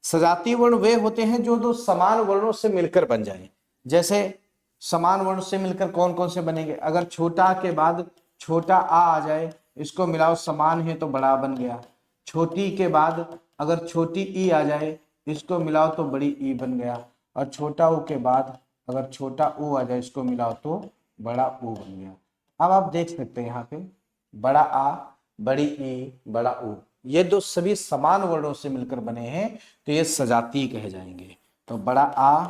सजातीय वर्ण वे होते हैं जो 2 समान वर्णों से मिलकर बन जाएं। जैसे समान वर्ण से मिलकर कौन कौन से बनेंगे? अगर छोटा के बाद छोटा आ जाए, इसको मिलाओ, समान है तो बड़ा बन गया। छोटी के बाद अगर छोटी ई आ जाए, इसको मिलाओ तो बड़ी ई बन गया। और छोटा ऊ के बाद अगर छोटा ऊ आ जाए, इसको मिलाओ तो बड़ा ऊ बन गया। अब आप देख सकते हैं यहाँ पे बड़ा आ, बड़ी ई, बड़ा ऊ, ये 2 सभी समान वर्णों से मिलकर बने हैं, तो ये सजातीय कहे जाएंगे। तो बड़ा आ,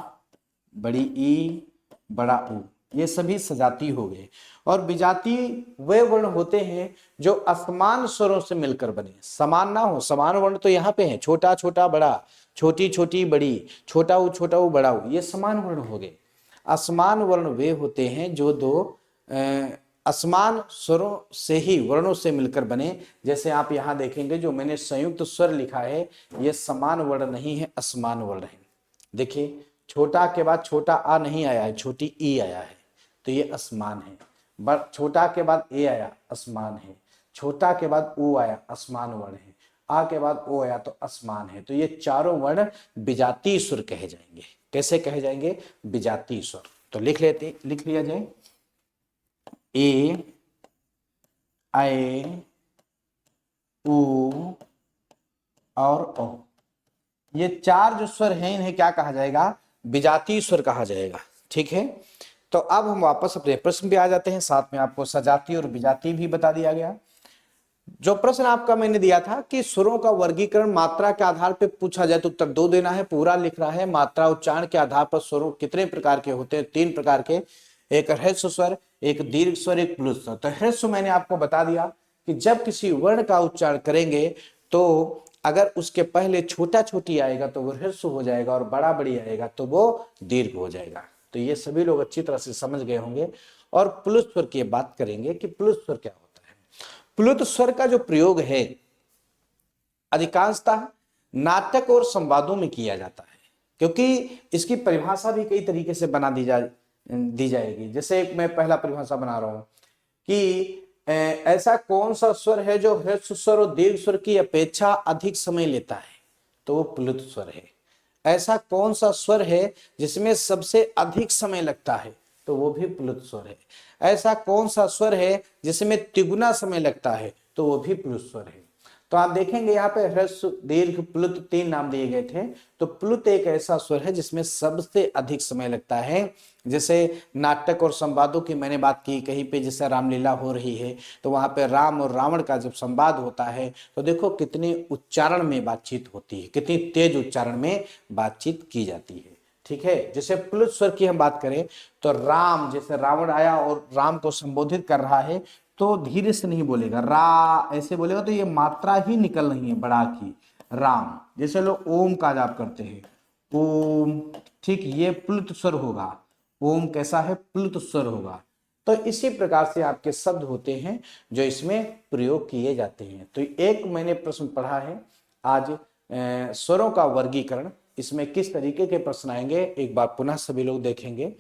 बड़ी ई, बड़ा ऊ, ये सभी सजातीय हो गए। और विजातीय वे वर्ण होते हैं जो असमान स्वरों से मिलकर बने, समान ना हो। समान वर्ण तो यहाँ पे है, छोटा छोटा बड़ा, छोटी छोटी बड़ी, छोटा ऊ बड़ा ऊ, ये समान वर्ण हो गए। असमान वर्ण वे होते हैं जो 2 असमान स्वरों से ही वर्णों से मिलकर बने। जैसे आप यहां देखेंगे जो मैंने संयुक्त स्वर लिखा है, ये समान वर्ण नहीं है, असमान वर्ण है। देखिए छोटा के बाद छोटा आ नहीं आया है, छोटी ई आया है, तो ये असमान है। छोटा के बाद ए आया, असमान है। छोटा के बाद ऊ आया, असमान वर्ण है। आ के बाद ओ आया तो असमान है। तो ये चारों वर्ण विजातीय स्वर कहे जाएंगे। कैसे कहे जाएंगे? विजातीय स्वर। तो लिख लिया जाए, ए, ऐ, ऊ और ओ, ये 4 जो स्वर हैं इन्हें क्या कहा जाएगा? विजातीय स्वर कहा जाएगा, ठीक है। तो अब हम वापस अपने प्रश्न पे आ जाते हैं, साथ में आपको सजातीय और विजातीय भी बता दिया गया। जो प्रश्न आपका मैंने दिया था कि स्वरों का वर्गीकरण मात्रा के आधार पर पूछा जाए तो उत्तर 2 देना है, पूरा लिख रहा है। मात्रा उच्चारण के आधार पर स्वरों कितने प्रकार के होते हैं? 3 प्रकार के, एक ह्रस्व स्वर, एक दीर्घ स्वर, एक प्लुत स्वर। तो ह्रस्व मैंने आपको बता दिया कि जब किसी वर्ण का उच्चारण करेंगे तो अगर उसके पहले छोटा छोटी आएगा तो वो ह्रस्व हो जाएगा, और बड़ा बड़ी आएगा तो वो दीर्घ हो जाएगा। तो ये सभी लोग अच्छी तरह से समझ गए होंगे। और प्लुत स्वर की बात करेंगे कि प्लुत स्वर क्या होता है। प्लुत स्वर का जो प्रयोग है अधिकांशतः नाटक और संवादों में किया जाता है, क्योंकि इसकी परिभाषा भी कई तरीके से बना दी जाएगी। जैसे मैं पहला परिभाषा बना रहा हूं कि ऐसा कौन सा स्वर है जो ह्रस्व स्वर और दीर्घ स्वर की अपेक्षा अधिक समय लेता है, तो वो प्लुत स्वर है। ऐसा कौन सा स्वर है जिसमें सबसे अधिक समय लगता है, तो वो भी प्लुत स्वर है। ऐसा कौन सा स्वर है जिसमें तिगुना समय लगता है, तो वो भी प्लुत स्वर है। तो आप देखेंगे यहाँ पे ह्रस्व, दीर्घ, प्लुत 3 नाम दिए गए थे। तो प्लुत एक ऐसा स्वर है जिसमें सबसे अधिक समय लगता है। जैसे नाटक और संवादों की मैंने बात की, कहीं पे जैसे रामलीला हो रही है तो वहां पे राम और रावण का जब संवाद होता है तो देखो कितने उच्चारण में बातचीत होती है, कितनी तेज उच्चारण में बातचीत की जाती है। ठीक है, जैसे प्लुत स्वर की हम बात करें तो राम, जैसे रावण आया और राम को संबोधित कर रहा है तो धीरे से नहीं बोलेगा, रा ऐसे बोलेगा तो ये मात्रा ही निकल रही है बड़ा की, राम। जैसे लोग ओम का जाप करते हैं, ओम, ठीक, ये प्लुत स्वर होगा। ओम कैसा है, प्लुत स्वर होगा। तो इसी प्रकार से आपके शब्द होते हैं जो इसमें प्रयोग किए जाते हैं। तो एक मैंने प्रश्न पढ़ा है आज, स्वरों का वर्गीकरण, इसमें किस तरीके के प्रश्न आएंगे एक बार पुनः सभी लोग देखेंगे।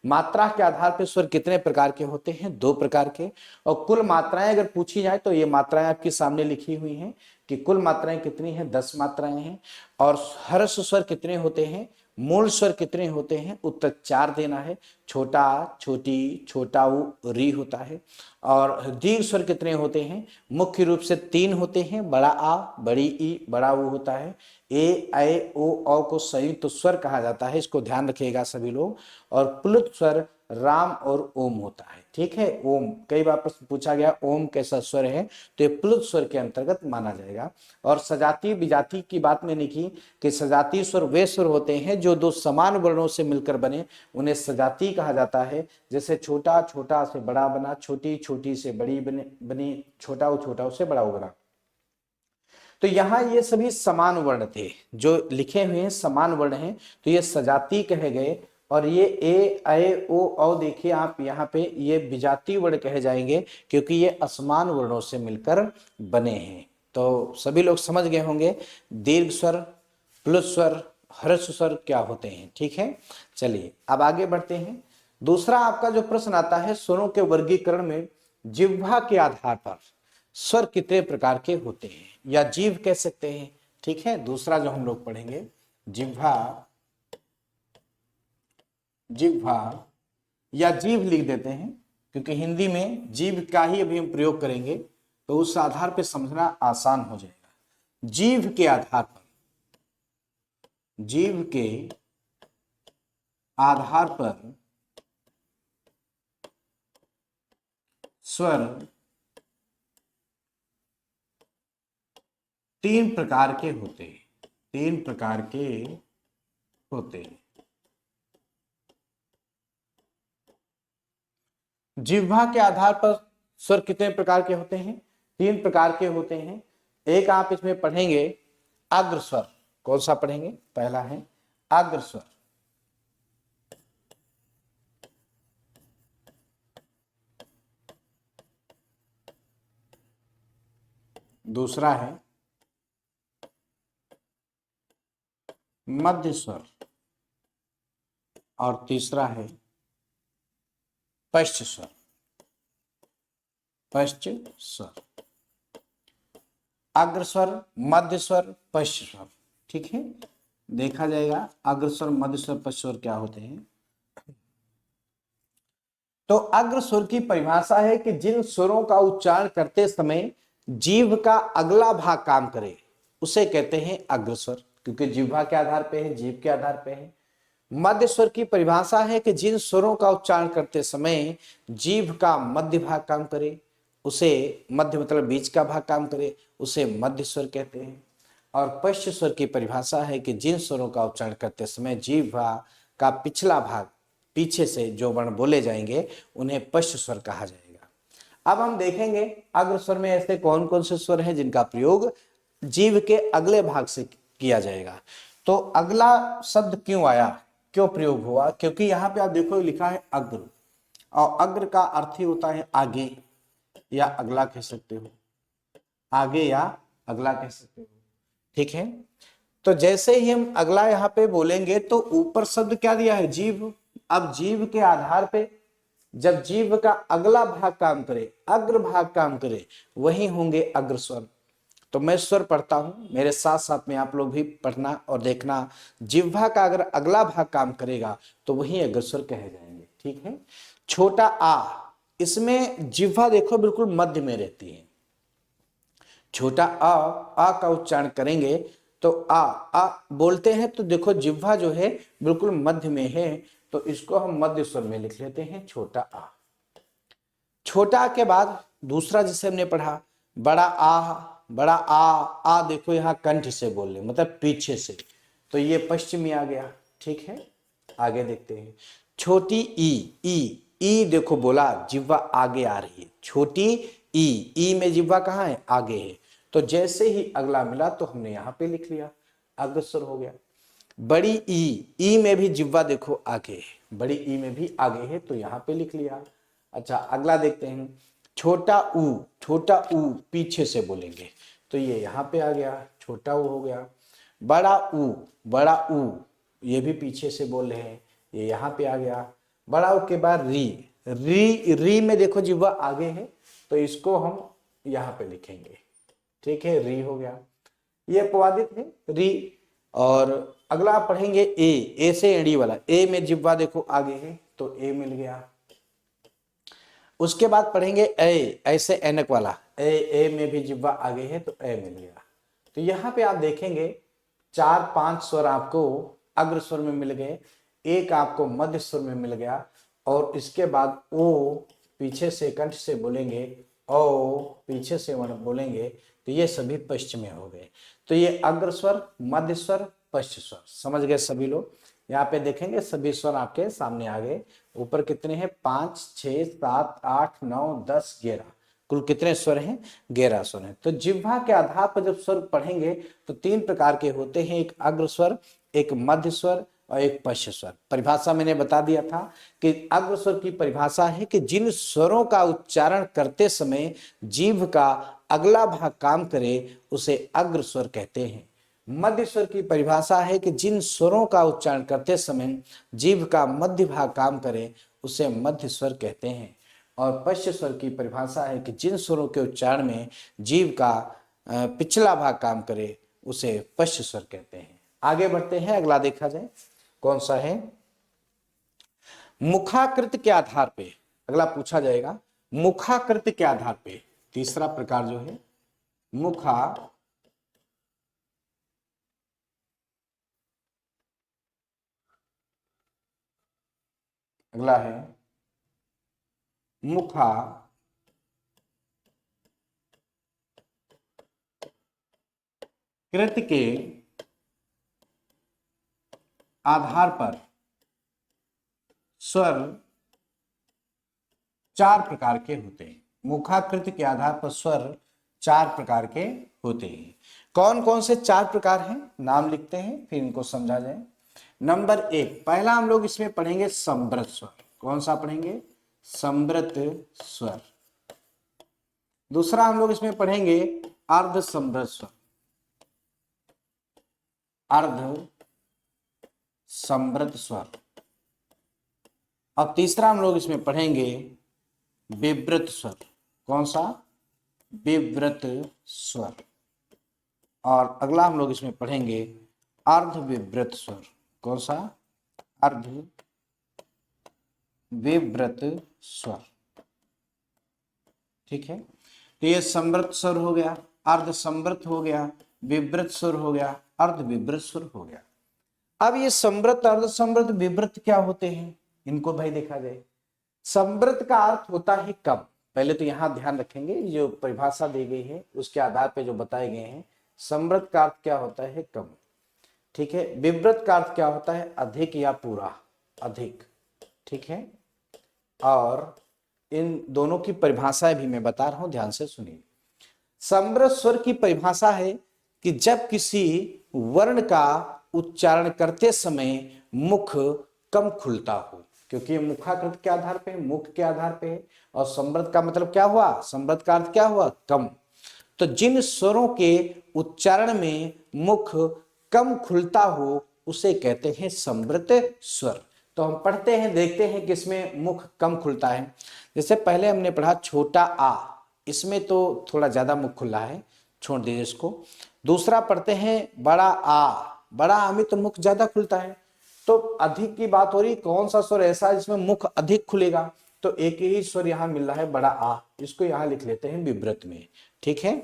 मात्रा के आधार पर स्वर कितने प्रकार के होते हैं, 2 प्रकार के। और कुल मात्राएं अगर पूछी जाए तो ये मात्राएं आपके सामने लिखी हुई हैं कि कुल मात्राएं कितनी हैं, 10 मात्राएं हैं। और हर्ष स्वर कितने होते हैं, मूल स्वर कितने होते हैं, उत्तर 4 देना है। छोटा, छोटी, छोटा उ, री होता है। और दीर्घ स्वर कितने होते हैं, मुख्य रूप से 3 होते हैं, बड़ा आ, बड़ी ई, बड़ा ऊ होता है। ए, ऐ, ओ, औ को संयुक्त स्वर कहा जाता है, इसको ध्यान रखिएगा सभी लोग। और प्लुत स्वर राम और ओम होता है। ठीक है, ओम कई बार प्रश्न पूछा गया ओम कैसा स्वर है, तो ये प्लुत स्वर के अंतर्गत माना जाएगा। और सजातीय विजातीय की बात मैंने की कि सजातीय स्वर वे स्वर होते हैं जो 2 समान वर्णों से मिलकर बने, उन्हें सजातीय कहा जाता है। जैसे छोटा छोटा से बड़ा बना, छोटी छोटी से बड़ी बनी, छोटा से बड़ा बना। तो यहाँ ये सभी समान वर्ण थे जो लिखे हुए हैं, समान वर्ण हैं, तो ये सजातीय कहे गए। और ये ए, ऐ, ओ, औ देखिए आप यहाँ पे ये विजातीय वर्ण कहे जाएंगे क्योंकि ये असमान वर्णों से मिलकर बने हैं। तो सभी लोग समझ गए होंगे दीर्घ स्वर, प्लुत स्वर, ह्रस्व स्वर क्या होते हैं। ठीक है, चलिए अब आगे बढ़ते हैं। दूसरा आपका जो प्रश्न आता है, स्वरों के वर्गीकरण में जिह्वा के आधार पर स्वर कितने प्रकार के होते हैं, या जीव कह सकते हैं। ठीक है, दूसरा जो हम लोग पढ़ेंगे जिह्वा, जिह्वा या जीव लिख देते हैं क्योंकि हिंदी में जीव का ही अभी हम प्रयोग करेंगे तो उस आधार पर समझना आसान हो जाएगा। जीव के आधार पर, जीव के आधार पर स्वर 3 प्रकार के होते हैं, 3 प्रकार के होते हैं। जिह्वा के आधार पर स्वर कितने प्रकार के होते हैं, 3 प्रकार के होते हैं। एक आप इसमें पढ़ेंगे अग्र स्वर, कौन सा पढ़ेंगे, पहला है अग्र स्वर। दूसरा है मध्य स्वर और तीसरा है पश्च स्वर, पश्च स्वर। अग्र स्वर, मध्य स्वर, पश्च स्वर। ठीक है, देखा जाएगा अग्र स्वर, मध्य स्वर, पश्च स्वर क्या होते हैं। तो अग्र स्वर की परिभाषा है कि जिन स्वरों का उच्चारण करते समय जीभ का अगला भाग काम करे उसे कहते हैं अग्र स्वर, क्योंकि जिह्वा के आधार पे है, जीभ के आधार पे है। मध्य स्वर की परिभाषा है कि जिन स्वरों का उच्चारण करते समय जीभ का मध्य भाग काम करे उसे, मध्य मतलब बीच का भाग काम करे, उसे मध्य स्वर कहते हैं। और पश्च स्वर की परिभाषा है कि जिन स्वरों का उच्चारण करते समय जीह्वा का पिछला भाग, पीछे से जो वर्ण बोले जाएंगे उन्हें पश्च स्वर कहा जाएगा। अब हम देखेंगे अग्र स्वर में ऐसे कौन कौन से स्वर हैं जिनका प्रयोग जीव के अगले भाग से किया जाएगा। तो अगला शब्द क्यों आया, क्यों प्रयोग हुआ, क्योंकि यहाँ पे आप देखो लिखा है अग्र, और अग्र का अर्थ ही होता है आगे या अगला कह सकते हो, आगे या अगला कह सकते हो। ठीक है, तो जैसे ही हम अगला यहाँ पे बोलेंगे तो ऊपर शब्द क्या दिया है, जीव। अब जीव के आधार पे जब जीव का अगला भाग काम करे, अग्र भाग काम करे, वही होंगे अग्र स्वर। तो मैं स्वर पढ़ता हूं, मेरे साथ साथ में आप लोग भी पढ़ना और देखना। जिह्वा का अगर अगला भाग काम करेगा तो वही अग्र स्वर कहे जाएंगे। ठीक है, छोटा आ, इसमें जिह्वा देखो बिल्कुल मध्य में रहती है, छोटा आ का उच्चारण करेंगे तो आ बोलते हैं तो देखो जिह्वा जो है बिल्कुल मध्य में है, तो इसको हम मध्य स्वर में लिख लेते हैं छोटा आ। छोटा के बाद दूसरा जिसे हमने पढ़ा बड़ा आ, बड़ा आ देखो यहाँ कंठ से बोल रहे मतलब पीछे से, तो ये पश्चिमी आ गया। ठीक है, आगे देखते हैं छोटी ई देखो बोला जिह्वा आगे आ रही है, छोटी ई में जिह्वा कहाँ है, आगे है, तो जैसे ही अगला मिला तो हमने यहाँ पे लिख लिया, अग्रसर हो गया। बड़ी ई में भी जिह्वा देखो आगे है, बड़ी ई में भी आगे है, तो यहाँ पे लिख लिया। अच्छा अगला देखते हैं छोटा ऊ पीछे से बोलेंगे, तो ये यहाँ पे आ गया, छोटा ऊ हो गया। बड़ा ऊ ये भी पीछे से बोल रहे हैं, ये यहाँ पे आ गया। बड़ा ऊ के बाद री में देखो जिह्वा आगे है, तो इसको हम यहाँ पे लिखेंगे। ठीक है, री हो गया, ये अपवादित है री। और अगला पढ़ेंगे ए से एड़ी वाला, ए में जिह्वा देखो आगे है, तो ए मिल गया। उसके बाद पढ़ेंगे ऐसे ऐनक वाला, ए में भी जिह्वा आगे है, तो ए मिल गया। तो यहाँ पे आप देखेंगे 4-5 स्वर आपको अग्र स्वर में मिल गए, एक आपको मध्य स्वर में मिल गया, और इसके बाद ओ पीछे से कंठ से बोलेंगे, ओ पीछे से वर्ण बोलेंगे, तो ये सभी पश्चिम में हो गए। तो ये अग्र स्वर, मध्य स्वर, पश्चिम स्वर, समझ गए सभी लोग। यहाँ पे देखेंगे सभी स्वर आपके सामने आ गए। ऊपर कितने हैं, 5, 6, 7, 8, 9, 10, 11, कुल कितने स्वर हैं, 11 स्वर हैं। तो जिह्वा के आधार पर जब स्वर पढ़ेंगे तो 3 प्रकार के होते हैं, एक अग्र स्वर, एक मध्य स्वर और एक पश्च स्वर। परिभाषा मैंने बता दिया था कि अग्र स्वर की परिभाषा है कि जिन स्वरों का उच्चारण करते समय जीभ का अगला भाग काम करे उसे अग्र स्वर कहते हैं। मध्य स्वर की परिभाषा है कि जिन स्वरों का उच्चारण करते समय जीभ का मध्य भाग काम करे उसे मध्य स्वर कहते हैं। और पश्च स्वर की परिभाषा है कि जिन स्वरों के उच्चारण में जीभ का पिछला भाग काम करे उसे पश्च स्वर कहते हैं। आगे बढ़ते हैं, अगला देखा जाए कौन सा है, मुखाकृत के आधार पे अगला पूछा जाएगा। मुखाकृत के आधार पे तीसरा प्रकार जो है मुखा अगला है मुखा कृत के आधार पर स्वर 4 प्रकार के होते हैं। मुखाकृत के आधार पर स्वर 4 प्रकार के होते हैं। कौन कौन से 4 प्रकार हैं, नाम लिखते हैं फिर इनको समझा जाए। नंबर 1, पहला हम लोग इसमें पढ़ेंगे समृत स्वर। कौन सा पढ़ेंगे, समृत स्वर। दूसरा हम लोग इसमें पढ़ेंगे अर्ध समृत स्वर, अर्ध समृत स्वर। अब तीसरा हम लोग इसमें पढ़ेंगे विवृत स्वर। कौन सा, विवृत स्वर। और अगला हम लोग इसमें पढ़ेंगे अर्ध विवृत स्वर। कौन सा, अर्ध विवृत स्वर। ठीक है, तो ये समृत स्वर हो गया, अर्ध समृत हो गया, विवृत स्वर हो गया, अर्ध विवृत स्वर हो गया। अब ये समृत, अर्ध समृत, विवृत क्या होते हैं, इनको भाई देखा जाए। समृत का अर्थ होता है कम। पहले तो यहां ध्यान रखेंगे, जो परिभाषा दी गई है उसके आधार पे जो बताए गए हैं। समृत का अर्थ क्या होता है, कम। ठीक है, विवृत का अर्थ क्या होता है, अधिक या पूरा, अधिक। ठीक है, और इन दोनों की परिभाषाएं भी मैं बता रहा हूं, ध्यान से सुनिए। समृत स्वर की परिभाषा है कि जब किसी वर्ण का उच्चारण करते समय मुख कम खुलता हो, क्योंकि ये मुखाकृत के आधार पे, मुख के आधार पे है। और समृत का मतलब क्या हुआ, समृत का अर्थ क्या हुआ, कम। तो जिन स्वरों के उच्चारण में मुख कम खुलता हो उसे कहते हैं समृत स्वर। तो हम पढ़ते हैं, देखते हैं कि इसमें मुख कम खुलता है। जैसे पहले हमने पढ़ा छोटा आ, इसमें तो थोड़ा ज्यादा मुख खुला है, छोड़ दीजिए इसको। दूसरा पढ़ते हैं बड़ा आ, बड़ा आ में तो मुख ज्यादा खुलता है। तो अधिक की बात हो रही, कौन सा स्वर ऐसा है जिसमें मुख अधिक खुलेगा, तो एक ही स्वर यहां मिल रहा है बड़ा आ, इसको यहां लिख लेते हैं विवृत में। ठीक है,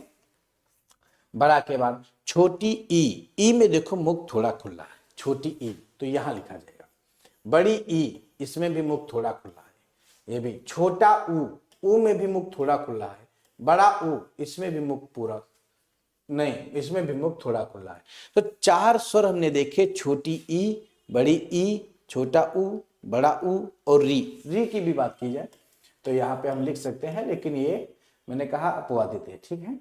बड़ा के बाद छोटी ई में देखो मुख थोड़ा खुला है, छोटी ई तो यहां लिखा जाएगा। बड़ी ई इसमें भी मुख थोड़ा खुला है, ये भी। छोटा ऊ में भी मुख थोड़ा खुला है। बड़ा ऊ इसमें भी मुख पूरा नहीं, इसमें भी मुख थोड़ा खुला है। तो 4 स्वर हमने देखे, छोटी ई, बड़ी ई, छोटा ऊ, बड़ा ऊ और री की भी बात की जाए तो यहाँ पे हम लिख सकते हैं, लेकिन ये मैंने कहा अपवादित है, ठीक है।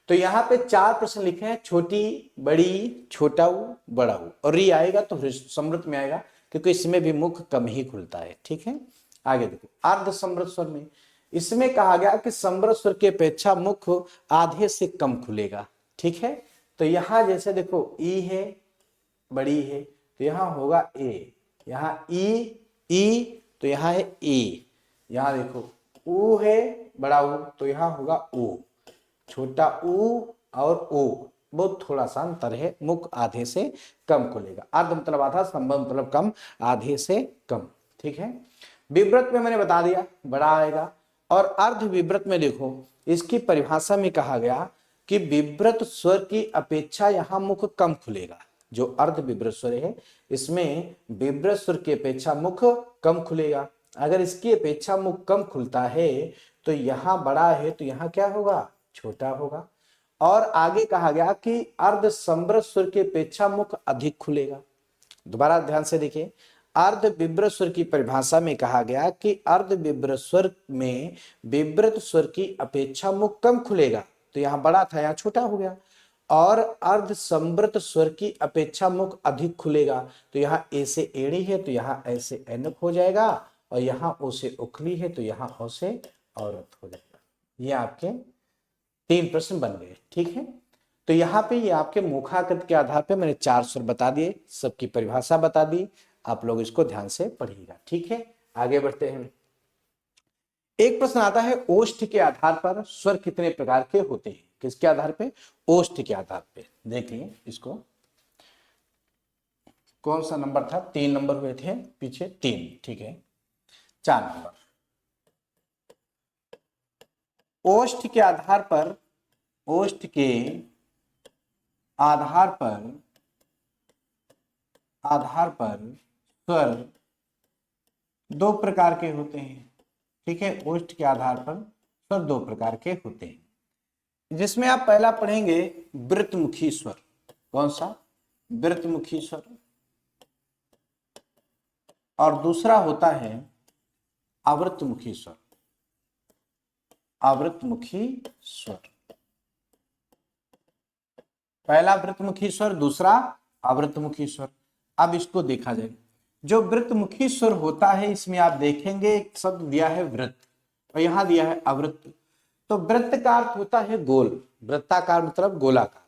तो यहाँ पे 4 प्रश्न लिखे हैं, छोटी, बड़ी, छोटा ऊ, बड़ा ऊ और री आएगा तो समृत में आएगा, क्योंकि इसमें भी मुख कम ही खुलता है, ठीक है। आगे देखो अर्ध समृत स्वर में, इसमें कहा गया कि समृत स्वर की अपेक्षा मुख आधे से कम खुलेगा, ठीक है। तो यहां जैसे देखो ई है, बड़ी है तो यहां होगा ए, यहां ई तो यहां है ए, यहां देखो ऊ है, बड़ा ऊ तो यहां होगा ओ, छोटा ऊ और ओ बहुत थोड़ा सा अंतर है, मुख आधे से कम खुलेगा। अर्ध मतलब आधा, संबंध मतलब कम, आधे से कम, ठीक है। विव्रत में मैंने बता दिया बड़ा आएगा, और अर्ध विव्रत में देखो इसकी परिभाषा में कहा गया कि विव्रत स्वर की अपेक्षा यहां मुख कम खुलेगा। जो अर्ध विव्रत स्वर है इसमें विव्रत स्वर की अपेक्षा मुख कम खुलेगा। अगर इसकी अपेक्षा मुख कम खुलता है तो यहां बड़ा है तो यहां क्या होगा, छोटा होगा। और आगे कहा गया कि अर्ध समृत स्वर की अपेक्षा मुख अधिक खुलेगा। दोबारा ध्यान से देखिए, अर्ध विव्रत स्वर की परिभाषा में कहा गया कि अर्ध विव्रत स्वर में विव्रत स्वर की अपेक्षा मुख कम खुलेगा, तो यहां बड़ा था यहां छोटा हो गया। और अर्ध समृत स्वर की अपेक्षा मुख अधिक खुलेगा, तो यहां ए से एड़ी है तो यहां ऐसे एनक हो जाएगा, और यहां ओ से उखली है तो यहां ओ से औरत हो जाएगा। ये आपके 3 प्रश्न बन गए, ठीक है। तो यहाँ पे ये आपके मुखाकृत के आधार पे मैंने 4 स्वर बता दिए, सबकी परिभाषा बता दी, आप लोग इसको ध्यान से पढ़िएगा, ठीक है। आगे बढ़ते हैं। एक प्रश्न आता है, ओष्ठ के आधार पर स्वर कितने प्रकार के होते हैं? किसके आधार पे? ओष्ठ के आधार पे। देखिए इसको, कौन सा नंबर था? 3 नंबर हुए थे पीछे, 3, ठीक है। 4 नंबर ओष्ठ के आधार पर, ओष्ठ के आधार पर स्वर 2 प्रकार के होते हैं, ठीक है। ओष्ठ के आधार पर स्वर 2 प्रकार के होते हैं, जिसमें आप पहला पढ़ेंगे वृत्तमुखी स्वर। कौन सा? वृत्तमुखी स्वर। और दूसरा होता है आवृत्तमुखी स्वर। आवृत्तमुखी स्वर, पहला वृत्तमुखी स्वर, दूसरा आवृत्तमुखी स्वर। अब इसको देखा जाए, जो वृत्तमुखी स्वर होता है इसमें आप देखेंगे एक शब्द दिया है वृत्त, और यहां दिया है आवृत्त। तो वृत्त का अर्थ होता है गोल, वृत्ताकार मतलब गोलाकार,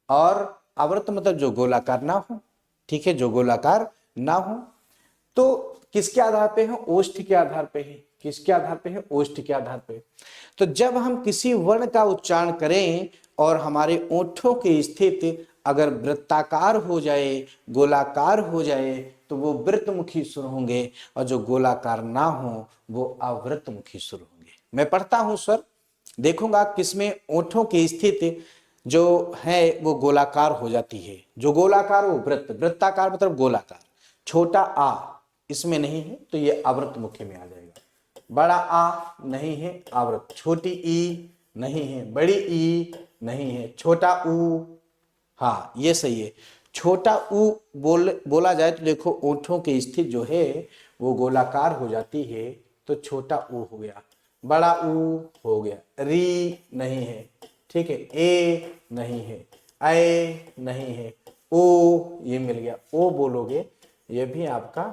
और आवृत्त मतलब जो गोलाकार ना हो, ठीक है, जो गोलाकार ना हो। तो किसके आधार पे है? ओष्ठ के आधार पे है। किसके आधार पे है? ओष्ठ के आधार पे। तो जब हम किसी वर्ण का उच्चारण करें और हमारे ओठों की स्थिति अगर वृत्ताकार हो जाए, गोलाकार हो जाए, तो वो वृत्तमुखी सुर होंगे, और जो गोलाकार ना हो वो अवृत्तमुखी सुर होंगे। मैं पढ़ता हूं स्वर, देखूंगा किसमें ओठों की स्थिति जो है वो गोलाकार हो जाती है। जो गोलाकार वो वृत्त, वृत्ताकार मतलब गोलाकार। छोटा आ इसमें नहीं है तो ये आवृत्त मुख्य में आ जाएगा। बड़ा आ नहीं है, आवृत्त। छोटी ई नहीं है, बड़ी ई नहीं है, छोटा ऊ, हाँ ये सही है। छोटा ऊ बोला जाए तो देखो ओठों की स्थिति जो है वो गोलाकार हो जाती है, तो छोटा ऊ हो गया। बड़ा ऊ हो गया। री नहीं है, ठीक है। ए नहीं है, ए नहीं है, ओ ये मिल गया। ओ बोलोगे ये भी आपका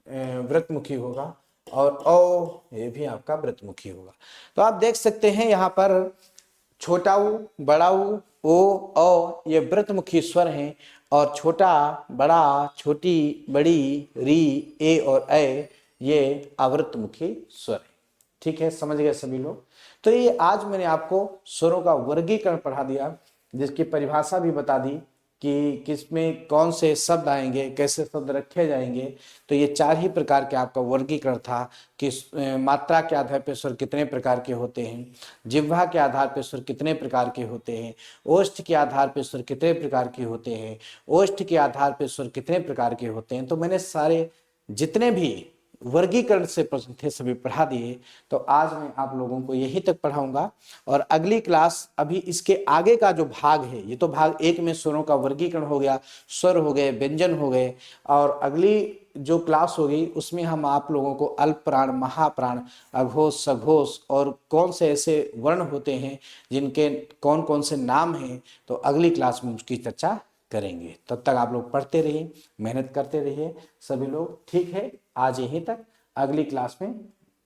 वृत्तमुखी होगा, और ओ ये भी आपका वृत्तमुखी होगा। तो आप देख सकते हैं यहाँ पर छोटा ऊ, बड़ा ऊ, ओ ये वृत्तमुखी स्वर हैं, और छोटा, बड़ा, छोटी, बड़ी, री, ए और ए ये अवृत्तमुखी स्वर है, ठीक है। समझ गए सभी लोग? तो ये आज मैंने आपको स्वरों का वर्गीकरण पढ़ा दिया, जिसकी परिभाषा भी बता दी, कि किसमें कौन से शब्द आएंगे, कैसे शब्द रखे जाएंगे। तो ये 4 ही प्रकार के आपका वर्गीकरण था कि मात्रा के आधार पर स्वर कितने प्रकार के होते हैं, जिह्वा के आधार पर स्वर कितने प्रकार के होते हैं, ओष्ठ के आधार पर स्वर कितने प्रकार के होते हैं, ओष्ठ के आधार पर स्वर कितने प्रकार के होते हैं। तो मैंने सारे जितने भी वर्गीकरण से प्रश्न थे सभी पढ़ा दिए। तो आज मैं आप लोगों को यहीं तक पढ़ाऊंगा और अगली क्लास, अभी इसके आगे का जो भाग है, ये तो भाग 1 में स्वरों का वर्गीकरण हो गया, स्वर हो गए, व्यंजन हो गए, और अगली जो क्लास होगी उसमें हम आप लोगों को अल्प प्राण, महाप्राण, अघोष, सघोष और कौन से ऐसे वर्ण होते हैं जिनके कौन कौन से नाम हैं, तो अगली क्लास में उसकी चर्चा करेंगे। तब तक आप लोग पढ़ते रहिए, मेहनत करते रहिए सभी लोग। ठीक है, आज यहीं तक, अगली क्लास में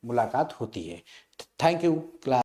मुलाकात होती है। Thank you class.